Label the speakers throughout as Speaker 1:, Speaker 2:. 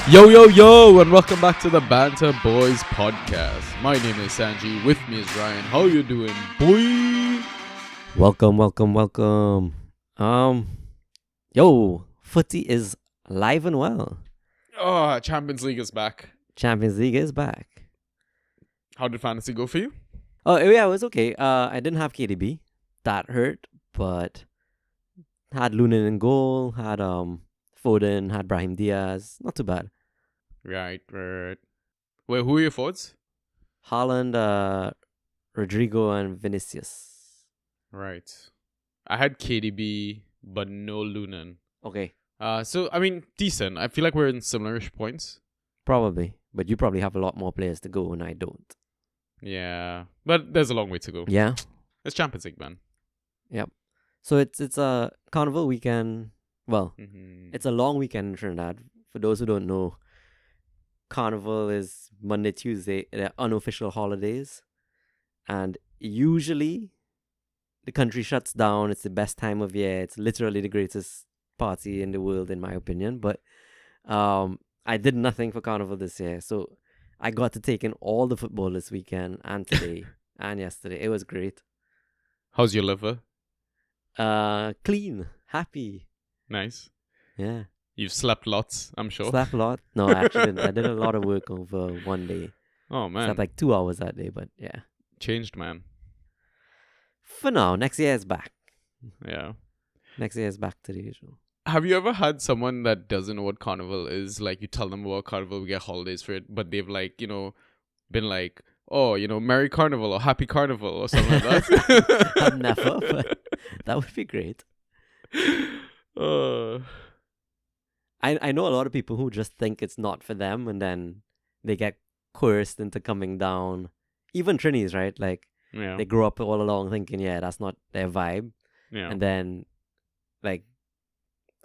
Speaker 1: Yo, and welcome back to the Banter Boys podcast. My name is Sanji. With me is Ryan. How you doing, boy?
Speaker 2: Welcome. Footy is alive and well.
Speaker 1: Oh, Champions League is back.
Speaker 2: Champions League is back.
Speaker 1: How did fantasy go for you?
Speaker 2: Oh, yeah, it was okay. I didn't have KDB. That hurt, but had Lunin in goal, had Foden, had Brahim Diaz. Not too bad.
Speaker 1: Right. Wait, who are your forwards?
Speaker 2: Haaland, Rodrigo, and Vinicius.
Speaker 1: Right. I had KDB, but no Lunan.
Speaker 2: Okay.
Speaker 1: So, I mean, decent. I feel like we're in similar-ish points.
Speaker 2: Probably. But you probably have a lot more players to go and I don't.
Speaker 1: Yeah. But there's a long way to go.
Speaker 2: Yeah.
Speaker 1: It's Champions League, man.
Speaker 2: Yep. So it's a carnival weekend. Well, it's a long weekend in Trinidad. For those who don't know, Carnival is Monday, Tuesday. They're unofficial holidays. And usually the country shuts down. It's the best time of year. It's literally the greatest party in the world, in my opinion. But I did nothing for Carnival this year. So I got to take in all the football this weekend and today and yesterday. It was great.
Speaker 1: How's your liver?
Speaker 2: Clean. Happy.
Speaker 1: Nice.
Speaker 2: Yeah.
Speaker 1: You've slept lots, I'm sure.
Speaker 2: Slept a lot? No, I actually didn't. I did a lot of work over one day.
Speaker 1: Oh, man.
Speaker 2: Slept like 2 hours that day, but yeah.
Speaker 1: Changed, man.
Speaker 2: For now, next year is back.
Speaker 1: Yeah.
Speaker 2: Next year is back to the usual.
Speaker 1: Have you ever had someone that doesn't know what Carnival is? Like, you tell them about Carnival, we get holidays for it, but they've, like, been like, oh, Merry Carnival or Happy Carnival or something like that?
Speaker 2: I've never, but that would be great. I know a lot of people who just think it's not for them and then they get coerced into coming down. Even Trinis, right? Like,
Speaker 1: yeah.
Speaker 2: They grow up all along thinking, yeah, that's not their vibe.
Speaker 1: Yeah.
Speaker 2: And then, like,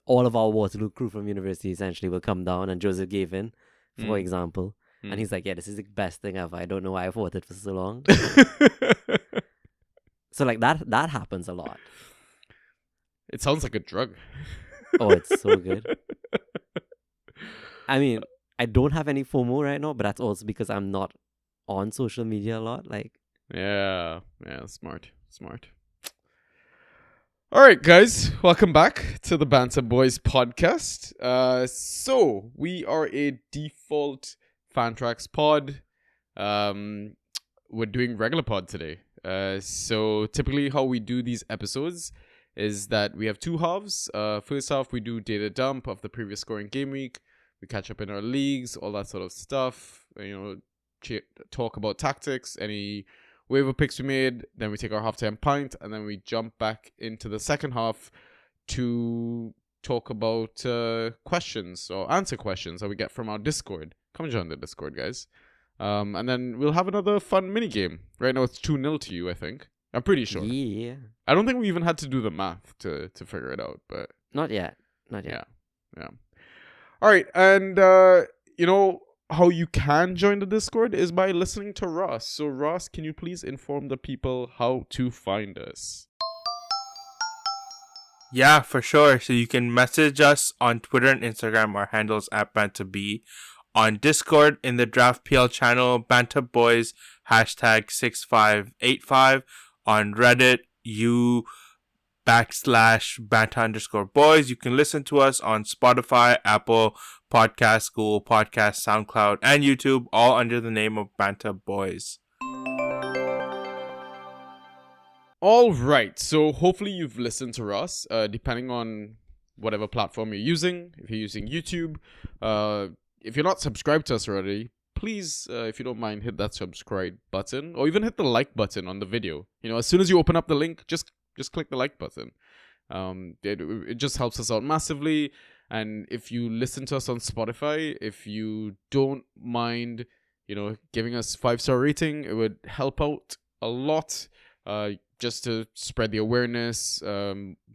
Speaker 2: all of our Waterloo crew from university essentially will come down, and Joseph gave in, for example. And he's like, yeah, this is the best thing ever. I don't know why I've fought it for so long. So, like, that happens a lot.
Speaker 1: It sounds like a drug.
Speaker 2: Oh, it's so good. I mean, I don't have any FOMO right now, but that's also because I'm not on social media a lot. Like,
Speaker 1: yeah, smart. All right, guys, welcome back to the Banter Boys podcast. So we are a default Fantrax pod. We're doing regular pod today. So typically how we do these episodes is that we have two halves. First half, we do data dump of the previous scoring game week. We catch up in our leagues, all that sort of stuff. Talk about tactics, any waiver picks we made. Then we take our halftime pint, and then we jump back into the second half to talk about questions or answer questions that we get from our Discord. Come join the Discord, guys. And then we'll have another fun mini game. Right now, it's 2-0 to you, I think. I'm pretty sure.
Speaker 2: Yeah.
Speaker 1: I don't think we even had to do the math to figure it out, but
Speaker 2: Not yet.
Speaker 1: yeah. All right, and how you can join the Discord is by listening to Ross. So Ross, can you please inform the people how to find us?
Speaker 3: Yeah, for sure. So you can message us on Twitter and Instagram. Our handles at BanterB. On Discord in the Draft PL channel, Banter Boys #6585. On Reddit, /Banter_boys. You can listen to us on Spotify, Apple Podcasts, Google Podcasts, SoundCloud, and YouTube, all under the name of Banter Boys.
Speaker 1: All right, so hopefully you've listened to Ross, depending on whatever platform you're using. If you're using YouTube, if you're not subscribed to us already, please, if you don't mind, hit that subscribe button, or even hit the like button on the video. As soon as you open up the link, just click the like button. It just helps us out massively. And if you listen to us on Spotify, if you don't mind, giving us 5-star rating, it would help out a lot. Just to spread the awareness,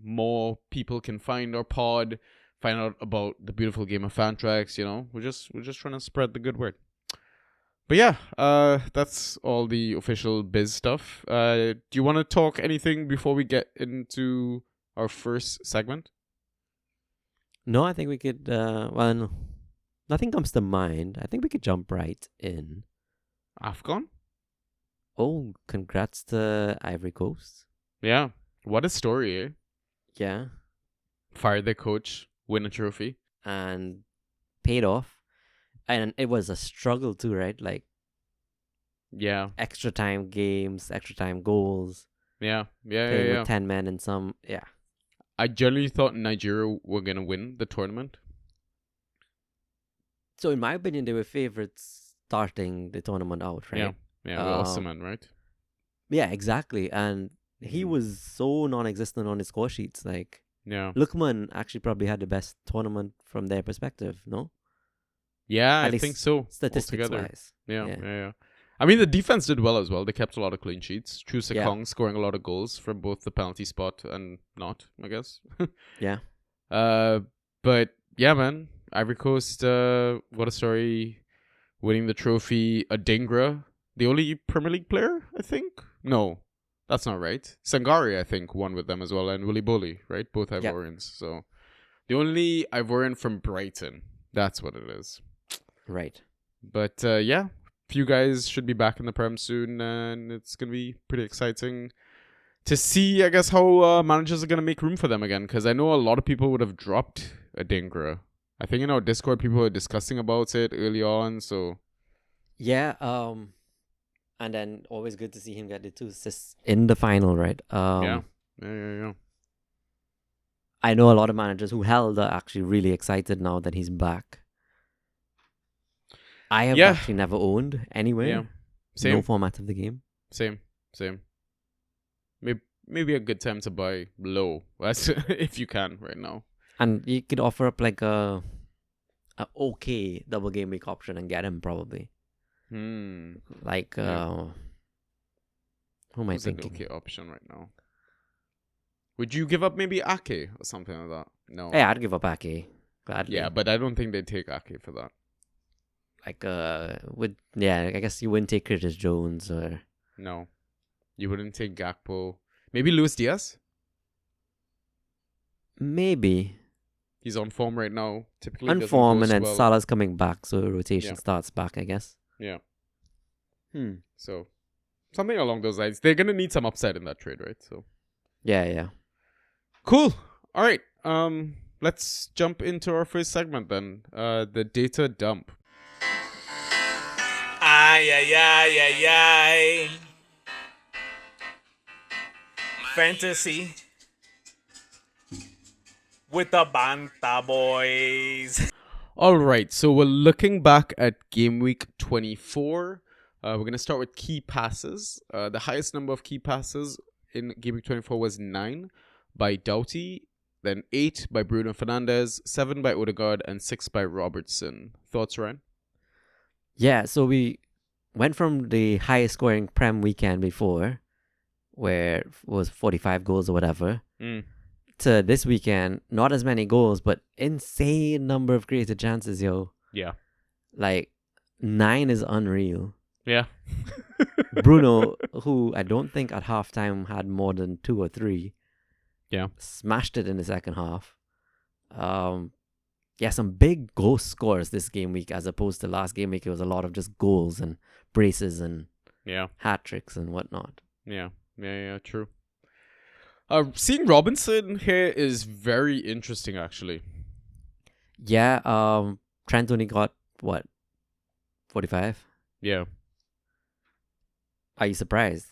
Speaker 1: more people can find our pod, find out about the beautiful game of Fantrax. We're just trying to spread the good word. But yeah, that's all the official biz stuff. Do you want to talk anything before we get into our first segment?
Speaker 2: No, I think we could, nothing comes to mind. I think we could jump right in.
Speaker 1: AFCON?
Speaker 2: Oh, congrats to Ivory Coast.
Speaker 1: Yeah. What a story, eh?
Speaker 2: Yeah.
Speaker 1: Fire their coach, win a trophy.
Speaker 2: And paid off. And it was a struggle too, right? Like,
Speaker 1: yeah,
Speaker 2: extra time games, extra time goals.
Speaker 1: Yeah.
Speaker 2: Playing with 10 men and some, yeah.
Speaker 1: I generally thought Nigeria were going to win the tournament.
Speaker 2: So in my opinion, they were favorites starting the tournament out, right?
Speaker 1: Yeah, with Osimhen, right?
Speaker 2: Yeah, exactly. And he was so non-existent on his score sheets. Like,
Speaker 1: yeah,
Speaker 2: Lookman actually probably had the best tournament from their perspective, no?
Speaker 1: Yeah,
Speaker 2: At
Speaker 1: I
Speaker 2: least
Speaker 1: think so.
Speaker 2: statistics-wise.
Speaker 1: Yeah. I mean, the defense did well as well. They kept a lot of clean sheets. Chu Sekong scoring a lot of goals from both the penalty spot and not, I guess.
Speaker 2: Yeah.
Speaker 1: But yeah, man, Ivory Coast, what a story. Winning the trophy. Adingra, the only Premier League player, I think? No, that's not right. Sangari, I think, won with them as well. And Willy Bolly, right? Both Ivorians. So the only Ivorian from Brighton. That's what it is.
Speaker 2: Right.
Speaker 1: But yeah, few guys should be back in the Prem soon. And it's going to be pretty exciting to see, I guess, how managers are going to make room for them again. Because I know a lot of people would have dropped Adingra. I think in our Discord, people were discussing about it early on. So
Speaker 2: yeah, and then always good to see him get the 2 assists in the final, right?
Speaker 1: Yeah.
Speaker 2: I know a lot of managers who held are actually really excited now that he's back. I have actually never owned anywhere.
Speaker 1: Yeah. Same.
Speaker 2: No format of the game.
Speaker 1: Same. Maybe a good time to buy low, if you can right now.
Speaker 2: And you could offer up like a okay double game week option and get him probably. Like who am I thinking?
Speaker 1: An okay option right now. Would you give up maybe Ake or something like that? No.
Speaker 2: Yeah, I'd give up Ake gladly.
Speaker 1: Yeah, but I don't think they'd take Ake for that.
Speaker 2: Like I guess you wouldn't take Curtis Jones or
Speaker 1: no, you wouldn't take Gakpo. Maybe Luis Diaz.
Speaker 2: Maybe.
Speaker 1: He's on form right now. Typically
Speaker 2: on form, and then Salah's coming back, so rotation starts back, I guess.
Speaker 1: Yeah. So, something along those lines. They're gonna need some upside in that trade, right? So.
Speaker 2: Yeah.
Speaker 1: Cool. All right. Let's jump into our first segment then. The data dump.
Speaker 3: Ay. Fantasy with the Banta boys.
Speaker 1: All right, so we're looking back at game week 24. We're going to start with key passes. The highest number of key passes in game week 24 was 9 by Doughty, then 8 by Bruno Fernandes, 7 by Odegaard, and 6 by Robertson. Thoughts, Ryan?
Speaker 2: Yeah, so we went from the highest scoring Prem weekend before, where it was 45 goals or whatever, to this weekend, not as many goals, but insane number of created chances, yo.
Speaker 1: Yeah.
Speaker 2: Like, 9 is unreal.
Speaker 1: Yeah.
Speaker 2: Bruno, who I don't think at halftime had more than 2 or 3, smashed it in the second half. Some big goal scores this game week as opposed to last game week. It was a lot of just goals and braces and hat tricks and whatnot.
Speaker 1: Yeah, true. Seeing Robinson here is very interesting, actually.
Speaker 2: Yeah, Trent only got, 45?
Speaker 1: Yeah.
Speaker 2: Are you surprised?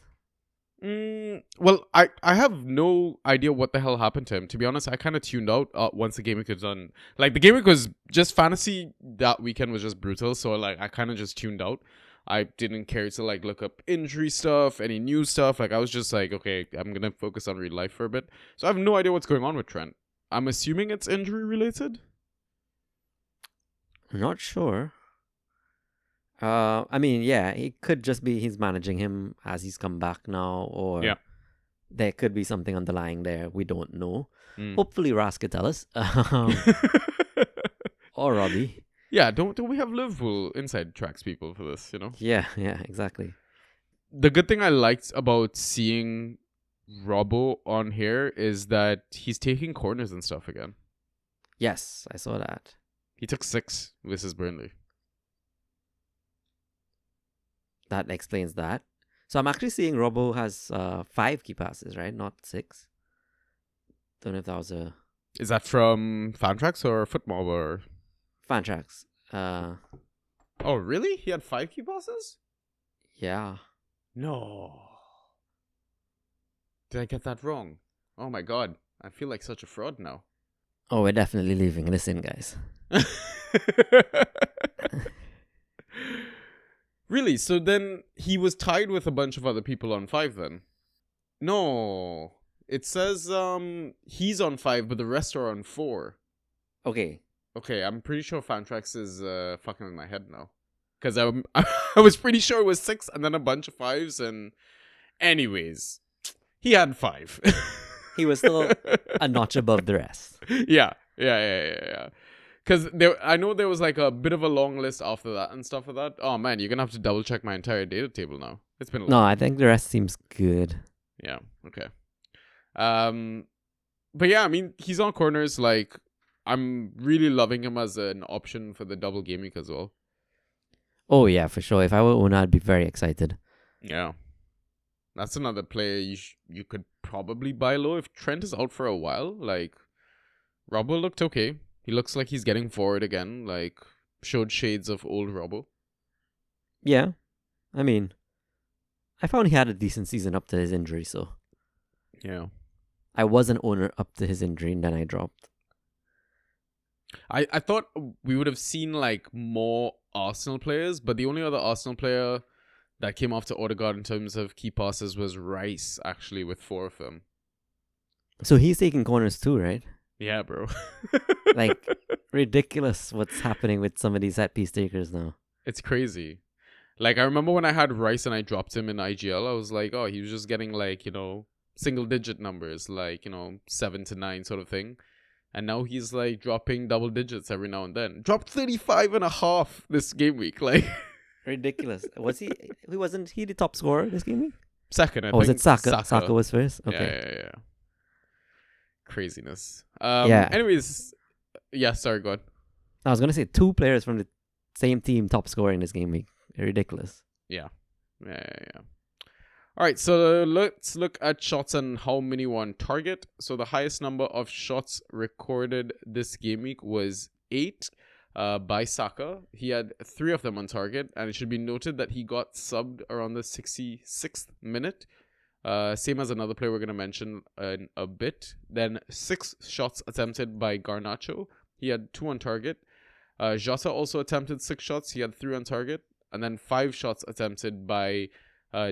Speaker 1: Well, I have no idea what the hell happened to him. To be honest, I kind of tuned out once the game week was done. Like, the game week was just fantasy that weekend was just brutal. So, like, I kind of just tuned out. I didn't care to, like, look up injury stuff, any new stuff. Like, I was just like, okay, I'm going to focus on real life for a bit. So, I have no idea what's going on with Trent. I'm assuming it's injury related.
Speaker 2: I'm not sure. I mean, yeah, it could just be he's managing him as he's come back now, or there could be something underlying there. We don't know. Hopefully, Ras could tell us, or Robbie.
Speaker 1: Yeah, don't we have Liverpool inside tracks people for this? You know.
Speaker 2: Yeah, exactly.
Speaker 1: The good thing I liked about seeing Robbo on here is that he's taking corners and stuff again.
Speaker 2: Yes, I saw that.
Speaker 1: He took 6 versus Burnley.
Speaker 2: That explains that. So I'm actually seeing Robbo has 5 key passes, right? Not 6. Don't know if that was a
Speaker 1: Is that from Fantrax or Footmob or?
Speaker 2: Fantrax.
Speaker 1: Oh, really? He had 5 key passes?
Speaker 2: Yeah.
Speaker 1: No. Did I get that wrong? Oh my god. I feel like such a fraud now.
Speaker 2: Oh, we're definitely leaving this in, guys.
Speaker 1: Really? So then he was tied with a bunch of other people on 5 then? No. It says he's on 5, but the rest are on 4.
Speaker 2: Okay.
Speaker 1: Okay, I'm pretty sure Fantrax is fucking with my head now. Because I was pretty sure it was 6 and then a bunch of 5s and... Anyways, he had 5.
Speaker 2: He was still a notch above the rest.
Speaker 1: Yeah. Because I know there was like a bit of a long list after that and stuff like that. Oh man, you're gonna have to double check my entire data table now. It's been a
Speaker 2: No,
Speaker 1: long
Speaker 2: I think the rest seems good.
Speaker 1: Yeah, okay. But yeah, I mean, he's on corners. Like, I'm really loving him as an option for the double game week as well.
Speaker 2: Oh yeah, for sure. If I were Una, I'd be very excited.
Speaker 1: Yeah. That's another player you could probably buy low if Trent is out for a while. Like, Robbo looked okay. He looks like he's getting forward again. Like, showed shades of old Robbo.
Speaker 2: Yeah. I mean, I found he had a decent season up to his injury, so.
Speaker 1: Yeah.
Speaker 2: I was an owner up to his injury, and then I dropped.
Speaker 1: I thought we would have seen, like, more Arsenal players, but the only other Arsenal player that came after Odegaard in terms of key passes was Rice, actually, with 4 of them.
Speaker 2: So he's taking corners too, right?
Speaker 1: Yeah, bro.
Speaker 2: Like, ridiculous what's happening with some of these set piece takers now.
Speaker 1: It's crazy. Like, I remember when I had Rice and I dropped him in IGL, I was like, oh, he was just getting, like, you know, single-digit numbers, like, you know, 7 to 9 sort of thing. And now he's, like, dropping double digits every now and then. Dropped 35.5 this game week, like...
Speaker 2: Ridiculous. Was he? Wasn't he the top scorer this game week?
Speaker 1: Second, I think.
Speaker 2: Or was it Saka? Saka was first? Okay.
Speaker 1: Yeah. Craziness.
Speaker 2: Yeah.
Speaker 1: Anyways, yeah, sorry, go on.
Speaker 2: I was going to say 2 players from the same team top scorer in this game week. Ridiculous.
Speaker 1: Yeah. All right, so let's look at shots and how many were on target. So the highest number of shots recorded this game week was 8 by Saka. He had 3 of them on target, and it should be noted that he got subbed around the 66th minute. Same as another player we're going to mention in a bit. Then 6 shots attempted by Garnacho. He had 2 on target. Jota also attempted 6 shots. He had 3 on target. And then 5 shots attempted by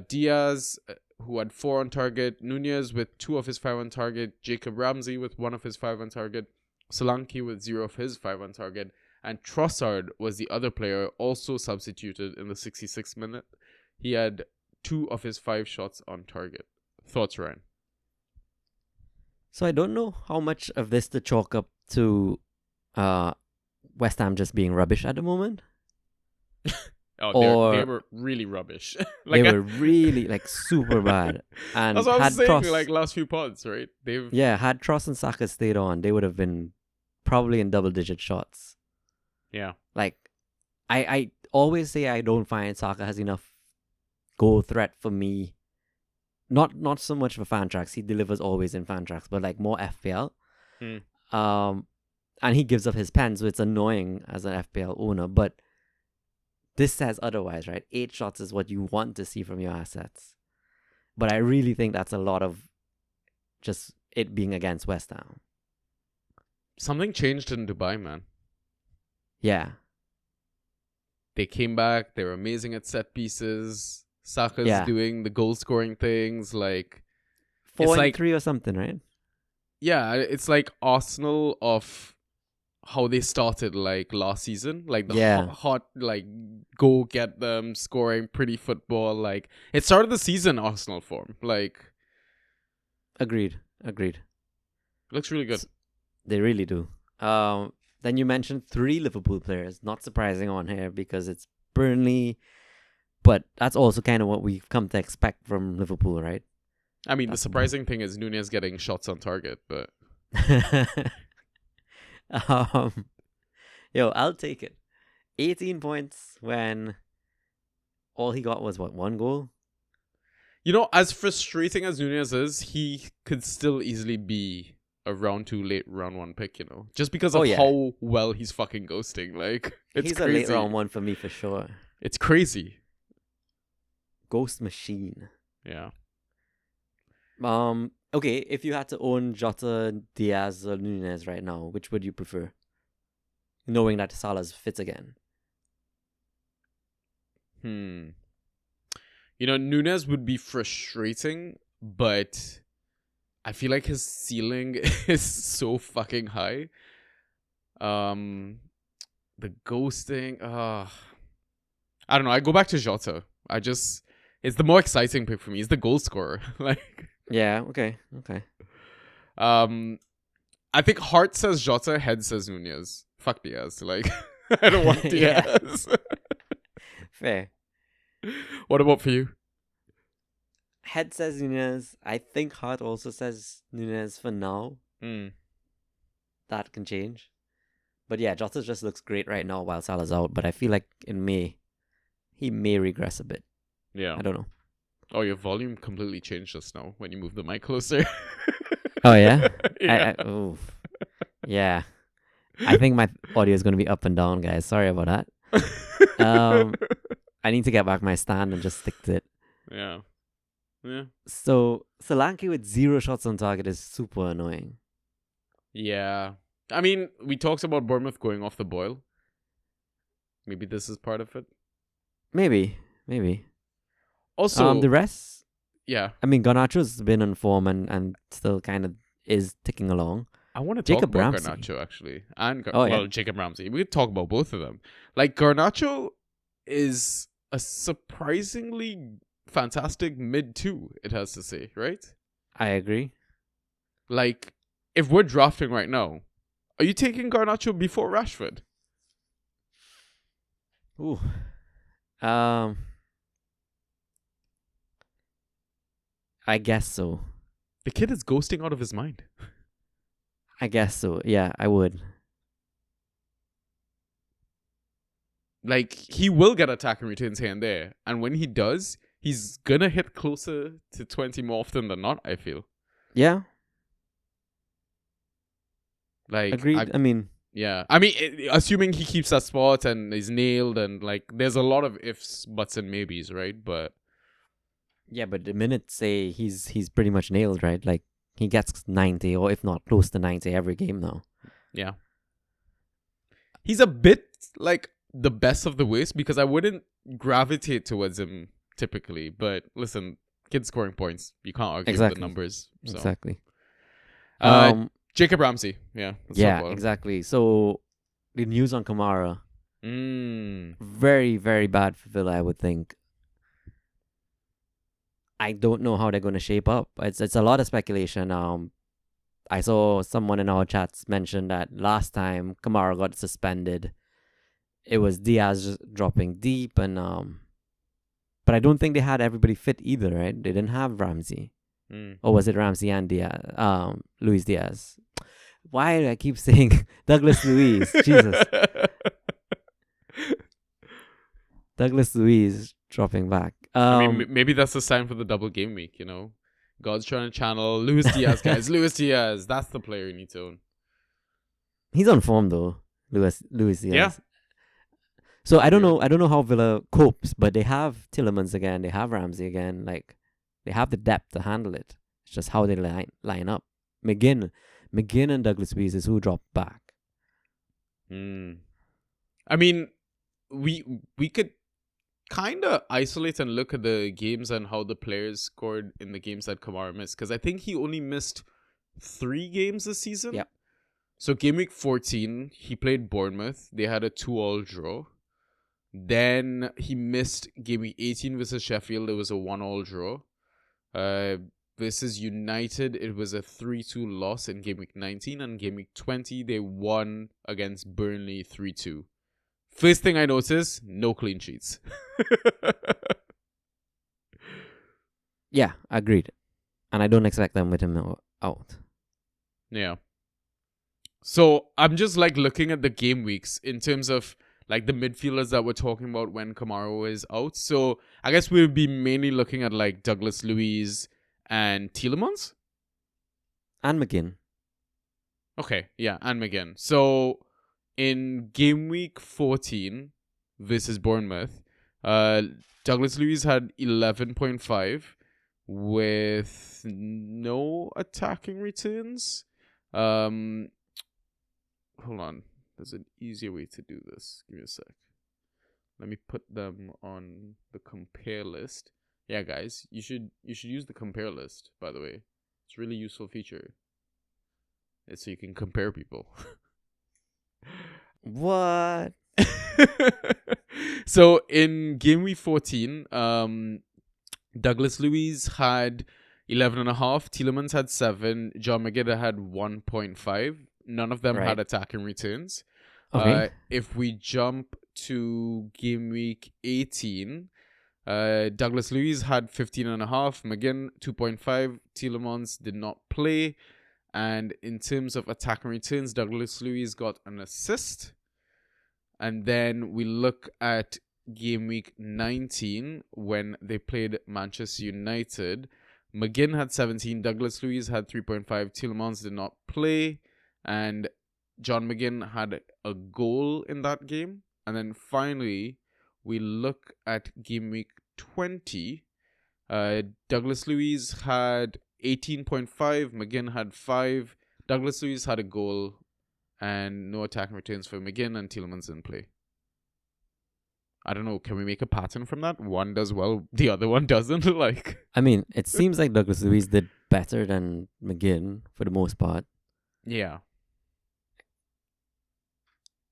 Speaker 1: Diaz, who had 4 on target. Nunez with 2 of his 5 on target. Jacob Ramsey with 1 of his 5 on target. Solanke with 0 of his 5 on target. And Trossard was the other player also substituted in the 66th minute. He had 2 of his 5 shots on target. Thoughts, Ryan?
Speaker 2: So I don't know how much of this to chalk up to West Ham just being rubbish at the moment.
Speaker 1: Oh, they were really rubbish.
Speaker 2: They were really like super bad. And
Speaker 1: that's what I was saying.
Speaker 2: Tross,
Speaker 1: like last few pods, right?
Speaker 2: Had Tross and Saka stayed on, they would have been probably in double-digit shots.
Speaker 1: Yeah.
Speaker 2: Like, I always say I don't find Saka has enough goal threat for me. Not so much for Fantrax. He delivers always in Fantrax, but like more FPL. And he gives up his pens, so it's annoying as an FPL owner. But this says otherwise, right? 8 shots is what you want to see from your assets. But I really think that's a lot of just it being against West Ham.
Speaker 1: Something changed in Dubai, man.
Speaker 2: Yeah.
Speaker 1: They came back. They were amazing at set pieces. Saka's doing the goal scoring things. Like
Speaker 2: 4-3 or something, right?
Speaker 1: Yeah, it's like Arsenal of how they started like last season. Like the hot, like go get them, scoring pretty football. Like it started the season Arsenal form. Like
Speaker 2: Agreed.
Speaker 1: Looks really good.
Speaker 2: They really do. Then you mentioned 3 Liverpool players. Not surprising on here because it's Burnley, but that's also kind of what we've come to expect from Liverpool, right?
Speaker 1: I mean, the surprising thing is Nunez getting shots on target, but
Speaker 2: Yo, I'll take it. 18 points when all he got was, what, one goal?
Speaker 1: You know, as frustrating as Nunez is, he could still easily be a round 2, late round 1 pick, you know? Just because of how well he's fucking ghosting. Like, it's
Speaker 2: he's
Speaker 1: crazy.
Speaker 2: a late round 1 for me for sure.
Speaker 1: It's crazy.
Speaker 2: Ghost machine.
Speaker 1: Yeah.
Speaker 2: Okay, if you had to own Jota, Diaz, or Nunez right now, which would you prefer? Knowing that Salah's fit again.
Speaker 1: You know, Nunez would be frustrating, but I feel like his ceiling is so fucking high. The ghosting, I don't know. I go back to Jota. It's the more exciting pick for me. He's the goal scorer. Like,
Speaker 2: yeah, okay.
Speaker 1: I think heart says Jota, head says Nunez. Fuck Diaz. Like, I don't want Diaz.
Speaker 2: Fair.
Speaker 1: What about for you?
Speaker 2: Head says Nunez. I think heart also says Nunez for now. That can change. But yeah, Jota just looks great right now while Salah's out. But I feel like in May, he may regress a bit.
Speaker 1: Yeah.
Speaker 2: I don't know.
Speaker 1: Oh, your volume completely changed just now when you moved the mic closer.
Speaker 2: Oh, yeah?
Speaker 1: Yeah.
Speaker 2: Yeah. I think my audio is going to be up and down, guys. Sorry about that. I need to get back my stand and just stick to it.
Speaker 1: Yeah.
Speaker 2: So, Solanke with 0 shots on target is super annoying.
Speaker 1: Yeah. I mean, we talked about Bournemouth going off the boil. Maybe this is part of it.
Speaker 2: Maybe.
Speaker 1: Also,
Speaker 2: the rest?
Speaker 1: Yeah.
Speaker 2: I mean, Garnacho's been on form and still kind of is ticking along.
Speaker 1: I want to talk
Speaker 2: Jacob
Speaker 1: about
Speaker 2: Ramsey.
Speaker 1: Garnacho, actually. And,
Speaker 2: yeah.
Speaker 1: Jacob Ramsey. We could talk about both of them. Like, Garnacho is a surprisingly fantastic mid-2, it has to say, right?
Speaker 2: I agree.
Speaker 1: Like, if we're drafting right now, are you taking Garnacho before Rashford?
Speaker 2: Ooh. I guess so.
Speaker 1: The kid is ghosting out of his mind.
Speaker 2: I guess so. Yeah, I would.
Speaker 1: Like, he will get attacking returns here and there. And when he does, he's gonna hit closer to 20 more often than not, I feel.
Speaker 2: Yeah.
Speaker 1: Like,
Speaker 2: agreed. I mean,
Speaker 1: yeah. I mean, assuming he keeps that spot and is nailed, and like, there's a lot of ifs, buts, and maybes, right? But
Speaker 2: yeah, but the minute say he's pretty much nailed, right? Like, he gets 90 or if not close to 90 every game now.
Speaker 1: Yeah. He's a bit like the best of the worst because I wouldn't gravitate towards him typically. But listen, kid scoring points. You can't argue with the numbers. So.
Speaker 2: Exactly.
Speaker 1: Jacob Ramsey. Yeah.
Speaker 2: Exactly. So the news on Kamara. Very, very bad for Villa, I would think. I don't know how they're going to shape up. It's a lot of speculation. I saw someone in our chats mention that last time Kamara got suspended, it was Diaz dropping deep, and but I don't think they had everybody fit either, right? They didn't have Ramsey, or was it Ramsey and Diaz? Luis Diaz. Why do I keep saying Douglas Luiz? Jesus, Douglas Luiz dropping back.
Speaker 1: I mean, maybe that's the sign for the double game week, you know? God's trying to channel Luis Diaz, guys. Luis Diaz. That's the player you need to own.
Speaker 2: He's on form, though. Luis Diaz.
Speaker 1: Yeah.
Speaker 2: So I don't know how Villa copes, but they have Tielemans again. They have Ramsey again. Like, they have the depth to handle it. It's just how they line up. McGinn and Douglas Luiz is who dropped back.
Speaker 1: I mean, we could kind of isolate and look at the games and how the players scored in the games that Kamara missed, because I think he only missed 3 games this season.
Speaker 2: Yep.
Speaker 1: So game week 14, he played Bournemouth. They had a 2-2 draw. Then he missed game week 18 versus Sheffield. It was a 1-1 draw. Versus United, it was a 3-2 loss in game week 19. And game week 20, they won against Burnley 3-2. First thing I noticed, no clean sheets.
Speaker 2: Yeah, agreed. And I don't expect them with him out.
Speaker 1: Yeah. So I'm just like looking at the game weeks in terms of like the midfielders that we're talking about when Kamara is out. So I guess we'll be mainly looking at like Douglas Luiz and Tielemans.
Speaker 2: And McGinn.
Speaker 1: Okay, yeah, and McGinn. So in game week 14 versus Bournemouth, Douglas Luiz had 11.5 with no attacking returns. Hold on. There's an easier way to do this. Give me a sec. Let me put them on the compare list. Yeah, guys, you should use the compare list, by the way. It's a really useful feature. It's so you can compare people.
Speaker 2: What?
Speaker 1: So in game week 14, Douglas Luiz had 11.5, Tielemans had 7, John McGinn had 1.5. None of them had attacking returns.
Speaker 2: Okay.
Speaker 1: If we jump to game week 18, Douglas Luiz had 15.5, McGinn 2.5, Tielemans did not play. And in terms of attacking returns, Douglas Luiz got an assist. And then we look at game week 19 when they played Manchester United. McGinn had 17, Douglas Luiz had 3.5, Tielemans did not play, and John McGinn had a goal in that game. And then finally, we look at game week 20. Douglas Luiz had 18.5, McGinn had 5, Douglas Luiz had a goal, and no attacking returns for McGinn, and Tielemans didn't play. I don't know, can we make a pattern from that? One does well, the other one doesn't? Like,
Speaker 2: I mean, it seems like Douglas Luiz did better than McGinn for the most part.
Speaker 1: Yeah.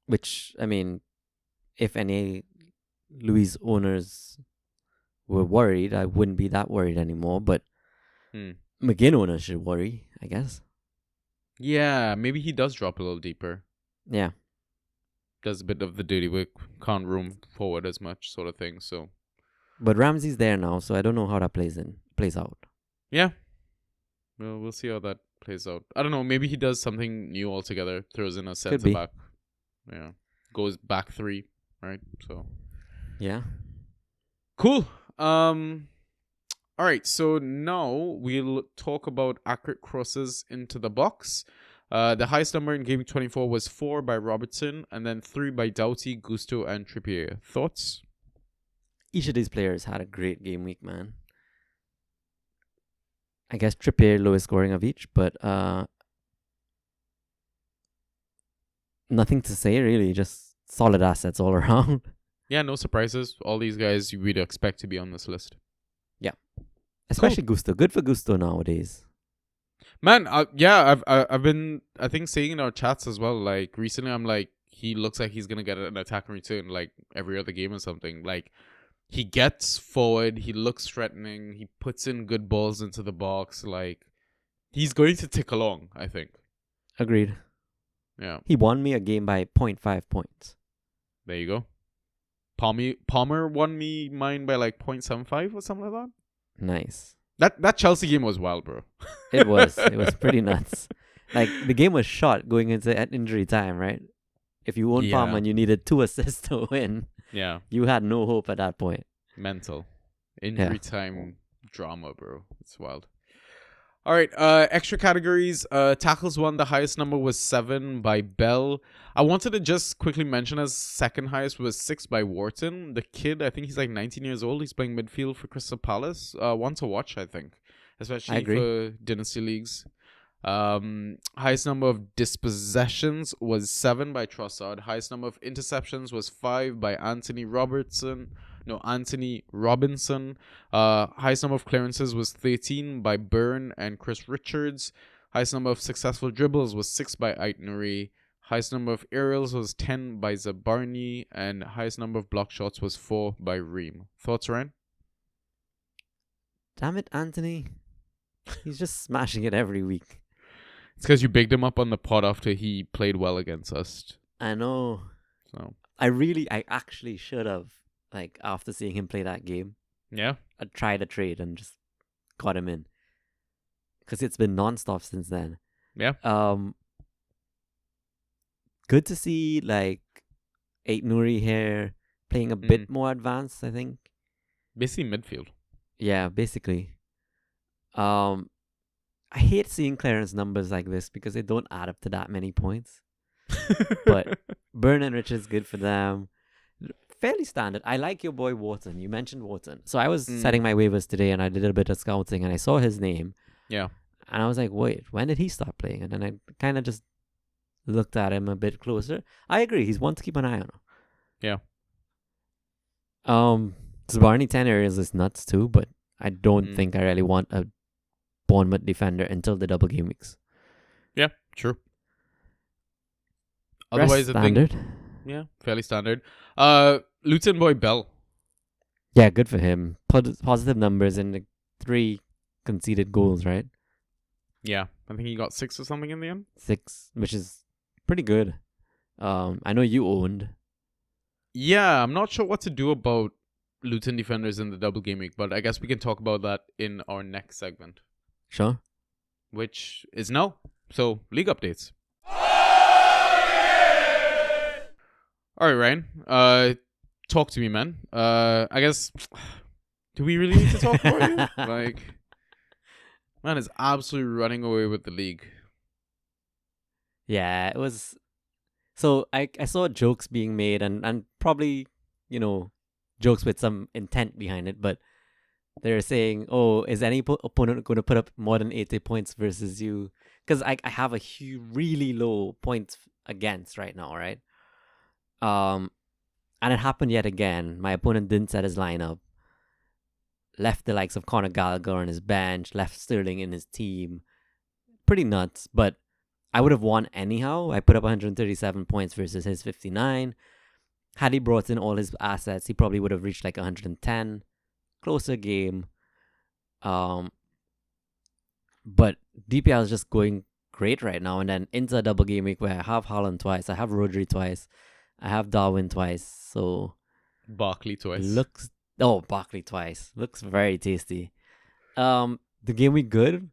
Speaker 2: Which, I mean, if any Luiz owners were worried, I wouldn't be that worried anymore. But McGinn owners should worry, I guess.
Speaker 1: Yeah, maybe he does drop a little deeper.
Speaker 2: Yeah.
Speaker 1: Does a bit of the dirty work, can't roam forward as much, sort of thing. So,
Speaker 2: but Ramsey's there now, so I don't know how that plays out.
Speaker 1: Yeah. Well, we'll see how that plays out. I don't know, maybe he does something new altogether, throws in a centre back. Yeah. Goes back 3, right? So,
Speaker 2: yeah.
Speaker 1: Cool. All right, so now we'll talk about accurate crosses into the box. The highest number in game 24 was 4 by Robertson, and then 3 by Doughty, Gusto, and Trippier. Thoughts?
Speaker 2: Each of these players had a great game week, man. I guess Trippier lowest scoring of each, but nothing to say really. Just solid assets all around.
Speaker 1: Yeah, no surprises. All these guys we'd expect to be on this list.
Speaker 2: Yeah, especially Gusto. Good for Gusto nowadays.
Speaker 1: Man, I've been I think saying in our chats as well. Like recently, I'm like he looks like he's gonna get an attack and return like every other game or something. Like he gets forward, he looks threatening, he puts in good balls into the box. Like he's going to tick along. I think.
Speaker 2: Agreed.
Speaker 1: Yeah.
Speaker 2: He won me a game by 0.5 points.
Speaker 1: There you go. Palmer won me mine by like 0.75 or something like that.
Speaker 2: Nice.
Speaker 1: That Chelsea game was wild, bro.
Speaker 2: It was pretty nuts. Like the game was shot going into injury time, right? If you own Palmer and you needed 2 assists to win, you had no hope at that point.
Speaker 1: Mental injury time drama, bro. It's wild. All right, extra categories. Tackles won. The highest number was 7 by Bell. I wanted to just quickly mention as second highest was 6 by Wharton. The kid, I think he's like 19 years old. He's playing midfield for Crystal Palace. One to watch, I think, especially for dynasty leagues. Highest number of dispossessions was 7 by Trossard. Highest number of interceptions was 5 by Anthony Robinson. Highest number of clearances was 13 by Byrne and Chris Richards. Highest number of successful dribbles was 6 by Aitnuri. Highest number of aerials was 10 by Zabarni. And highest number of block shots was 4 by Ream. Thoughts, Ryan?
Speaker 2: Damn it, Anthony. He's just smashing it every week.
Speaker 1: It's because you bigged him up on the pod after he played well against us.
Speaker 2: I know.
Speaker 1: So
Speaker 2: I actually should have. Like, after seeing him play that game.
Speaker 1: Yeah?
Speaker 2: I tried a trade and just got him in. Because it's been non-stop since then.
Speaker 1: Yeah.
Speaker 2: good to see like Eight Nuri here playing a bit more advanced, I think.
Speaker 1: Basically midfield.
Speaker 2: Yeah, basically. I hate seeing clearance numbers like this because they don't add up to that many points. But Burn and Rich is good for them. Fairly standard. I like your boy Wharton. You mentioned Wharton. So I was setting my waivers today and I did a bit of scouting and I saw his name.
Speaker 1: Yeah.
Speaker 2: And I was like, wait, when did he start playing? And then I kind of just looked at him a bit closer. I agree. He's one to keep an eye on.
Speaker 1: Yeah.
Speaker 2: Barney 10 areas is nuts too, but I don't think I really want a Bournemouth defender until the double game weeks.
Speaker 1: Yeah, true.
Speaker 2: Rest
Speaker 1: Otherwise,
Speaker 2: standard.
Speaker 1: I think, yeah, fairly standard. Luton boy Bell.
Speaker 2: Yeah, good for him. Positive numbers and the 3 conceded goals, right?
Speaker 1: Yeah, I think he got 6 or something in the end.
Speaker 2: 6, which is pretty good. I know you owned.
Speaker 1: Yeah, I'm not sure what to do about Luton defenders in the double game week, but I guess we can talk about that in our next segment.
Speaker 2: Sure.
Speaker 1: Which is now. So, league updates. Alright, Ryan. Talk to me, man. I guess, do we really need to talk about you? Like, man is absolutely running away with the league.
Speaker 2: Yeah, it was. So I saw jokes being made and probably, jokes with some intent behind it, but they're saying, oh, is any opponent going to put up more than 80 points versus you? Because I have a really low points against right now, right? And it happened yet again. My opponent didn't set his lineup. Left the likes of Conor Gallagher on his bench. Left Sterling in his team. Pretty nuts, but I would have won anyhow. I put up 137 points versus his 59. Had he brought in all his assets, he probably would have reached like 110. Closer game. But DPL is just going great right now. And then into a double game week where I have Haaland twice, I have Rodri twice, I have Darwin twice. So
Speaker 1: Barkley twice.
Speaker 2: Barkley twice. Looks very tasty. The game week good.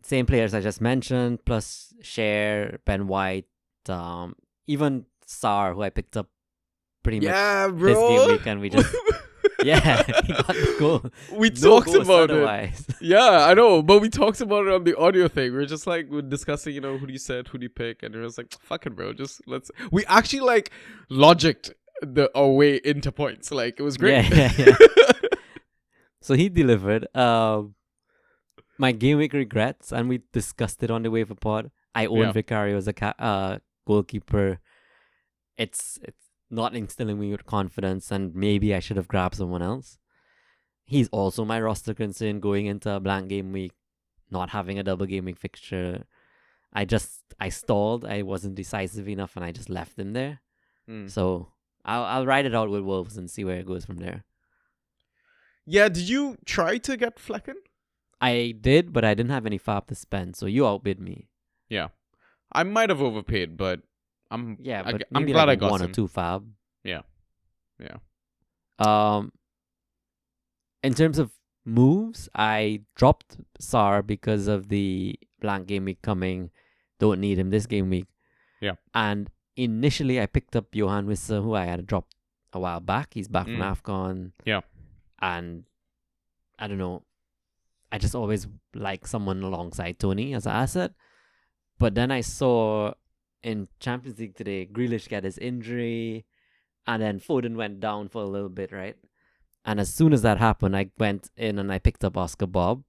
Speaker 2: Same players I just mentioned, plus Cher, Ben White, even Sar, who I picked up pretty much this game week, and we just he got the goal.
Speaker 1: We talked about
Speaker 2: otherwise.
Speaker 1: it. Yeah, I know, but we talked about it on the audio thing. We are just like we're discussing, who do you set, who do you pick, and it was like, fuck it, bro. Just let's. We actually like logicked our way into points. Like it was great.
Speaker 2: Yeah. So he delivered. My game week regrets, and we discussed it on the waiver pod. I own Vicario as a goalkeeper. It's not instilling me with confidence, and maybe I should have grabbed someone else. He's also my roster concern going into a blank game week, not having a double game week fixture. I stalled. I wasn't decisive enough, and I just left him there. So I'll ride it out with Wolves and see where it goes from there.
Speaker 1: Yeah, did you try to get Flecken?
Speaker 2: I did, but I didn't have any fab to spend, so you outbid me.
Speaker 1: Yeah, I might have overpaid, but I'm
Speaker 2: glad
Speaker 1: I got
Speaker 2: 1
Speaker 1: some.
Speaker 2: or 2 fab.
Speaker 1: Yeah.
Speaker 2: In terms of moves, I dropped Sar because of the blank game week coming. Don't need him this game week.
Speaker 1: Yeah.
Speaker 2: And initially, I picked up Johan Wissa, who I had dropped a while back. He's back from AFCON.
Speaker 1: Yeah.
Speaker 2: And I don't know. I just always like someone alongside Tony as an asset. But then I saw in Champions League today, Grealish got his injury, and then Foden went down for a little bit, right? And as soon as that happened, I went in and I picked up Oscar Bob.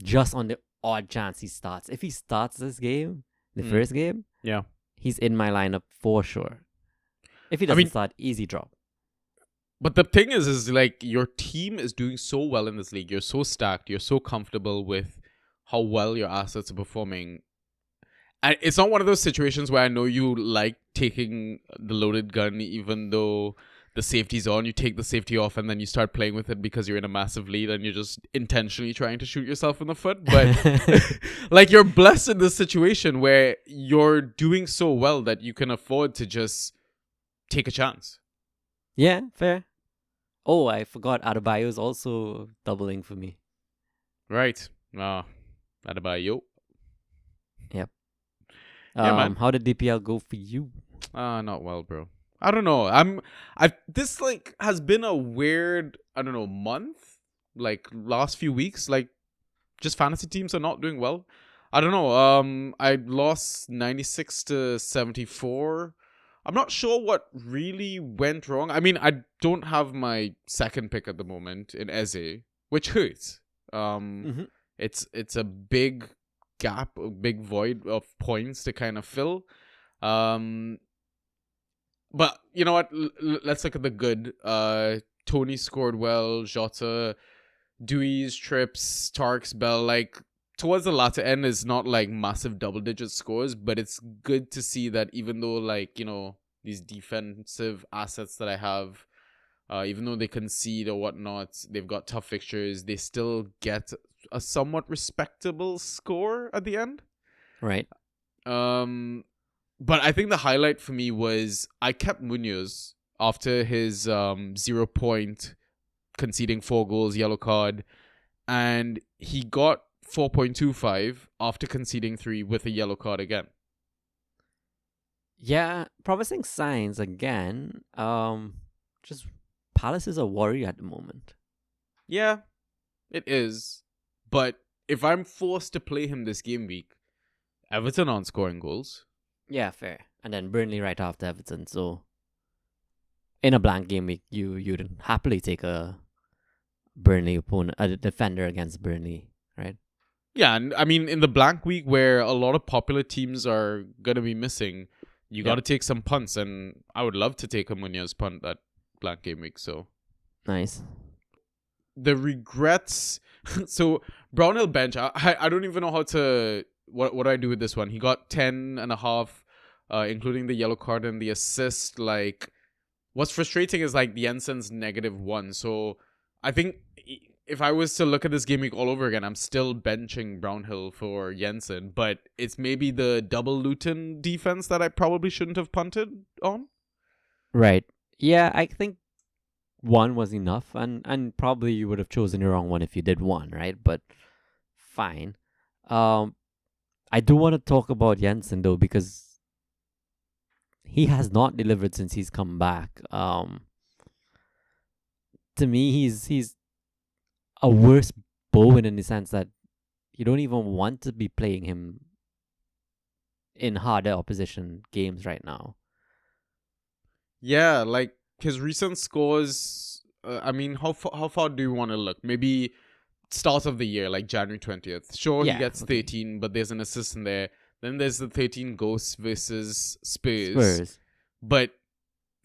Speaker 2: Just on the odd chance he starts. If he starts this game, the first game, he's in my lineup for sure. If he doesn't start, easy drop.
Speaker 1: But the thing is like your team is doing so well in this league. You're so stacked. You're so comfortable with how well your assets are performing. And it's not one of those situations where I know you like taking the loaded gun even though the safety's on. You take the safety off and then you start playing with it because you're in a massive lead and you're just intentionally trying to shoot yourself in the foot. But like you're blessed in this situation where you're doing so well that you can afford to just take a chance.
Speaker 2: Yeah, fair. Oh, I forgot Adebayo is also doubling for me.
Speaker 1: Right. Adebayo.
Speaker 2: Yep.
Speaker 1: Yeah, man.
Speaker 2: How did DPL go for you?
Speaker 1: Not well, bro. I don't know. This like has been a weird, I don't know, month, like last few weeks, like just fantasy teams are not doing well. I don't know. I lost 96 to 74. I'm not sure what really went wrong. I mean, I don't have my second pick at the moment in Eze, which hurts. It's a big gap, a big void of points to kind of fill. But you know what? Let's look at the good. Tony scored well. Jota, Dewey's, Trips, Tarks, Bell. Like towards the latter end is not like massive double-digit scores, but it's good to see that even though like these defensive assets that I have, even though they concede or whatnot, they've got tough fixtures. They still get a somewhat respectable score at the end.
Speaker 2: Right.
Speaker 1: But I think the highlight for me was I kept Munoz after his 0 point conceding 4 goals, yellow card, and he got 4.25 after conceding 3 with a yellow card again.
Speaker 2: Yeah, promising signs again. Just Palace is a worry at the moment.
Speaker 1: Yeah, it is. But if I'm forced to play him this game week, Everton aren't scoring goals.
Speaker 2: Yeah, fair. And then Burnley right after Everton. So in a blank game week, you'd happily take a Burnley opponent, a defender against Burnley, right?
Speaker 1: Yeah, and I mean in the blank week where a lot of popular teams are gonna be missing, you got to take some punts, and I would love to take a Munoz punt that blank game week. So
Speaker 2: nice.
Speaker 1: The regrets. So Brownhill bench. I don't even know how to. What do I do with this one? He got 10.5, including the yellow card and the assist. Like, what's frustrating is like the Jensen's -1. So I think if I was to look at this game week all over again, I'm still benching Brownhill for Jensen, but it's maybe the double Luton defense that I probably shouldn't have punted on.
Speaker 2: Right. Yeah, I think 1 was enough, and probably you would have chosen the wrong one if you did 1, right? But fine. I do want to talk about Jensen though, because he has not delivered since he's come back. To me, he's a worse Bowen in the sense that you don't even want to be playing him in harder opposition games right now.
Speaker 1: Yeah, like his recent scores. I mean, how far do you want to look? Maybe start of the year, like January 20th. Sure,
Speaker 2: Yeah,
Speaker 1: he gets
Speaker 2: okay.
Speaker 1: 13, but there's an assist in there. Then there's the 13 Ghosts versus Spurs. But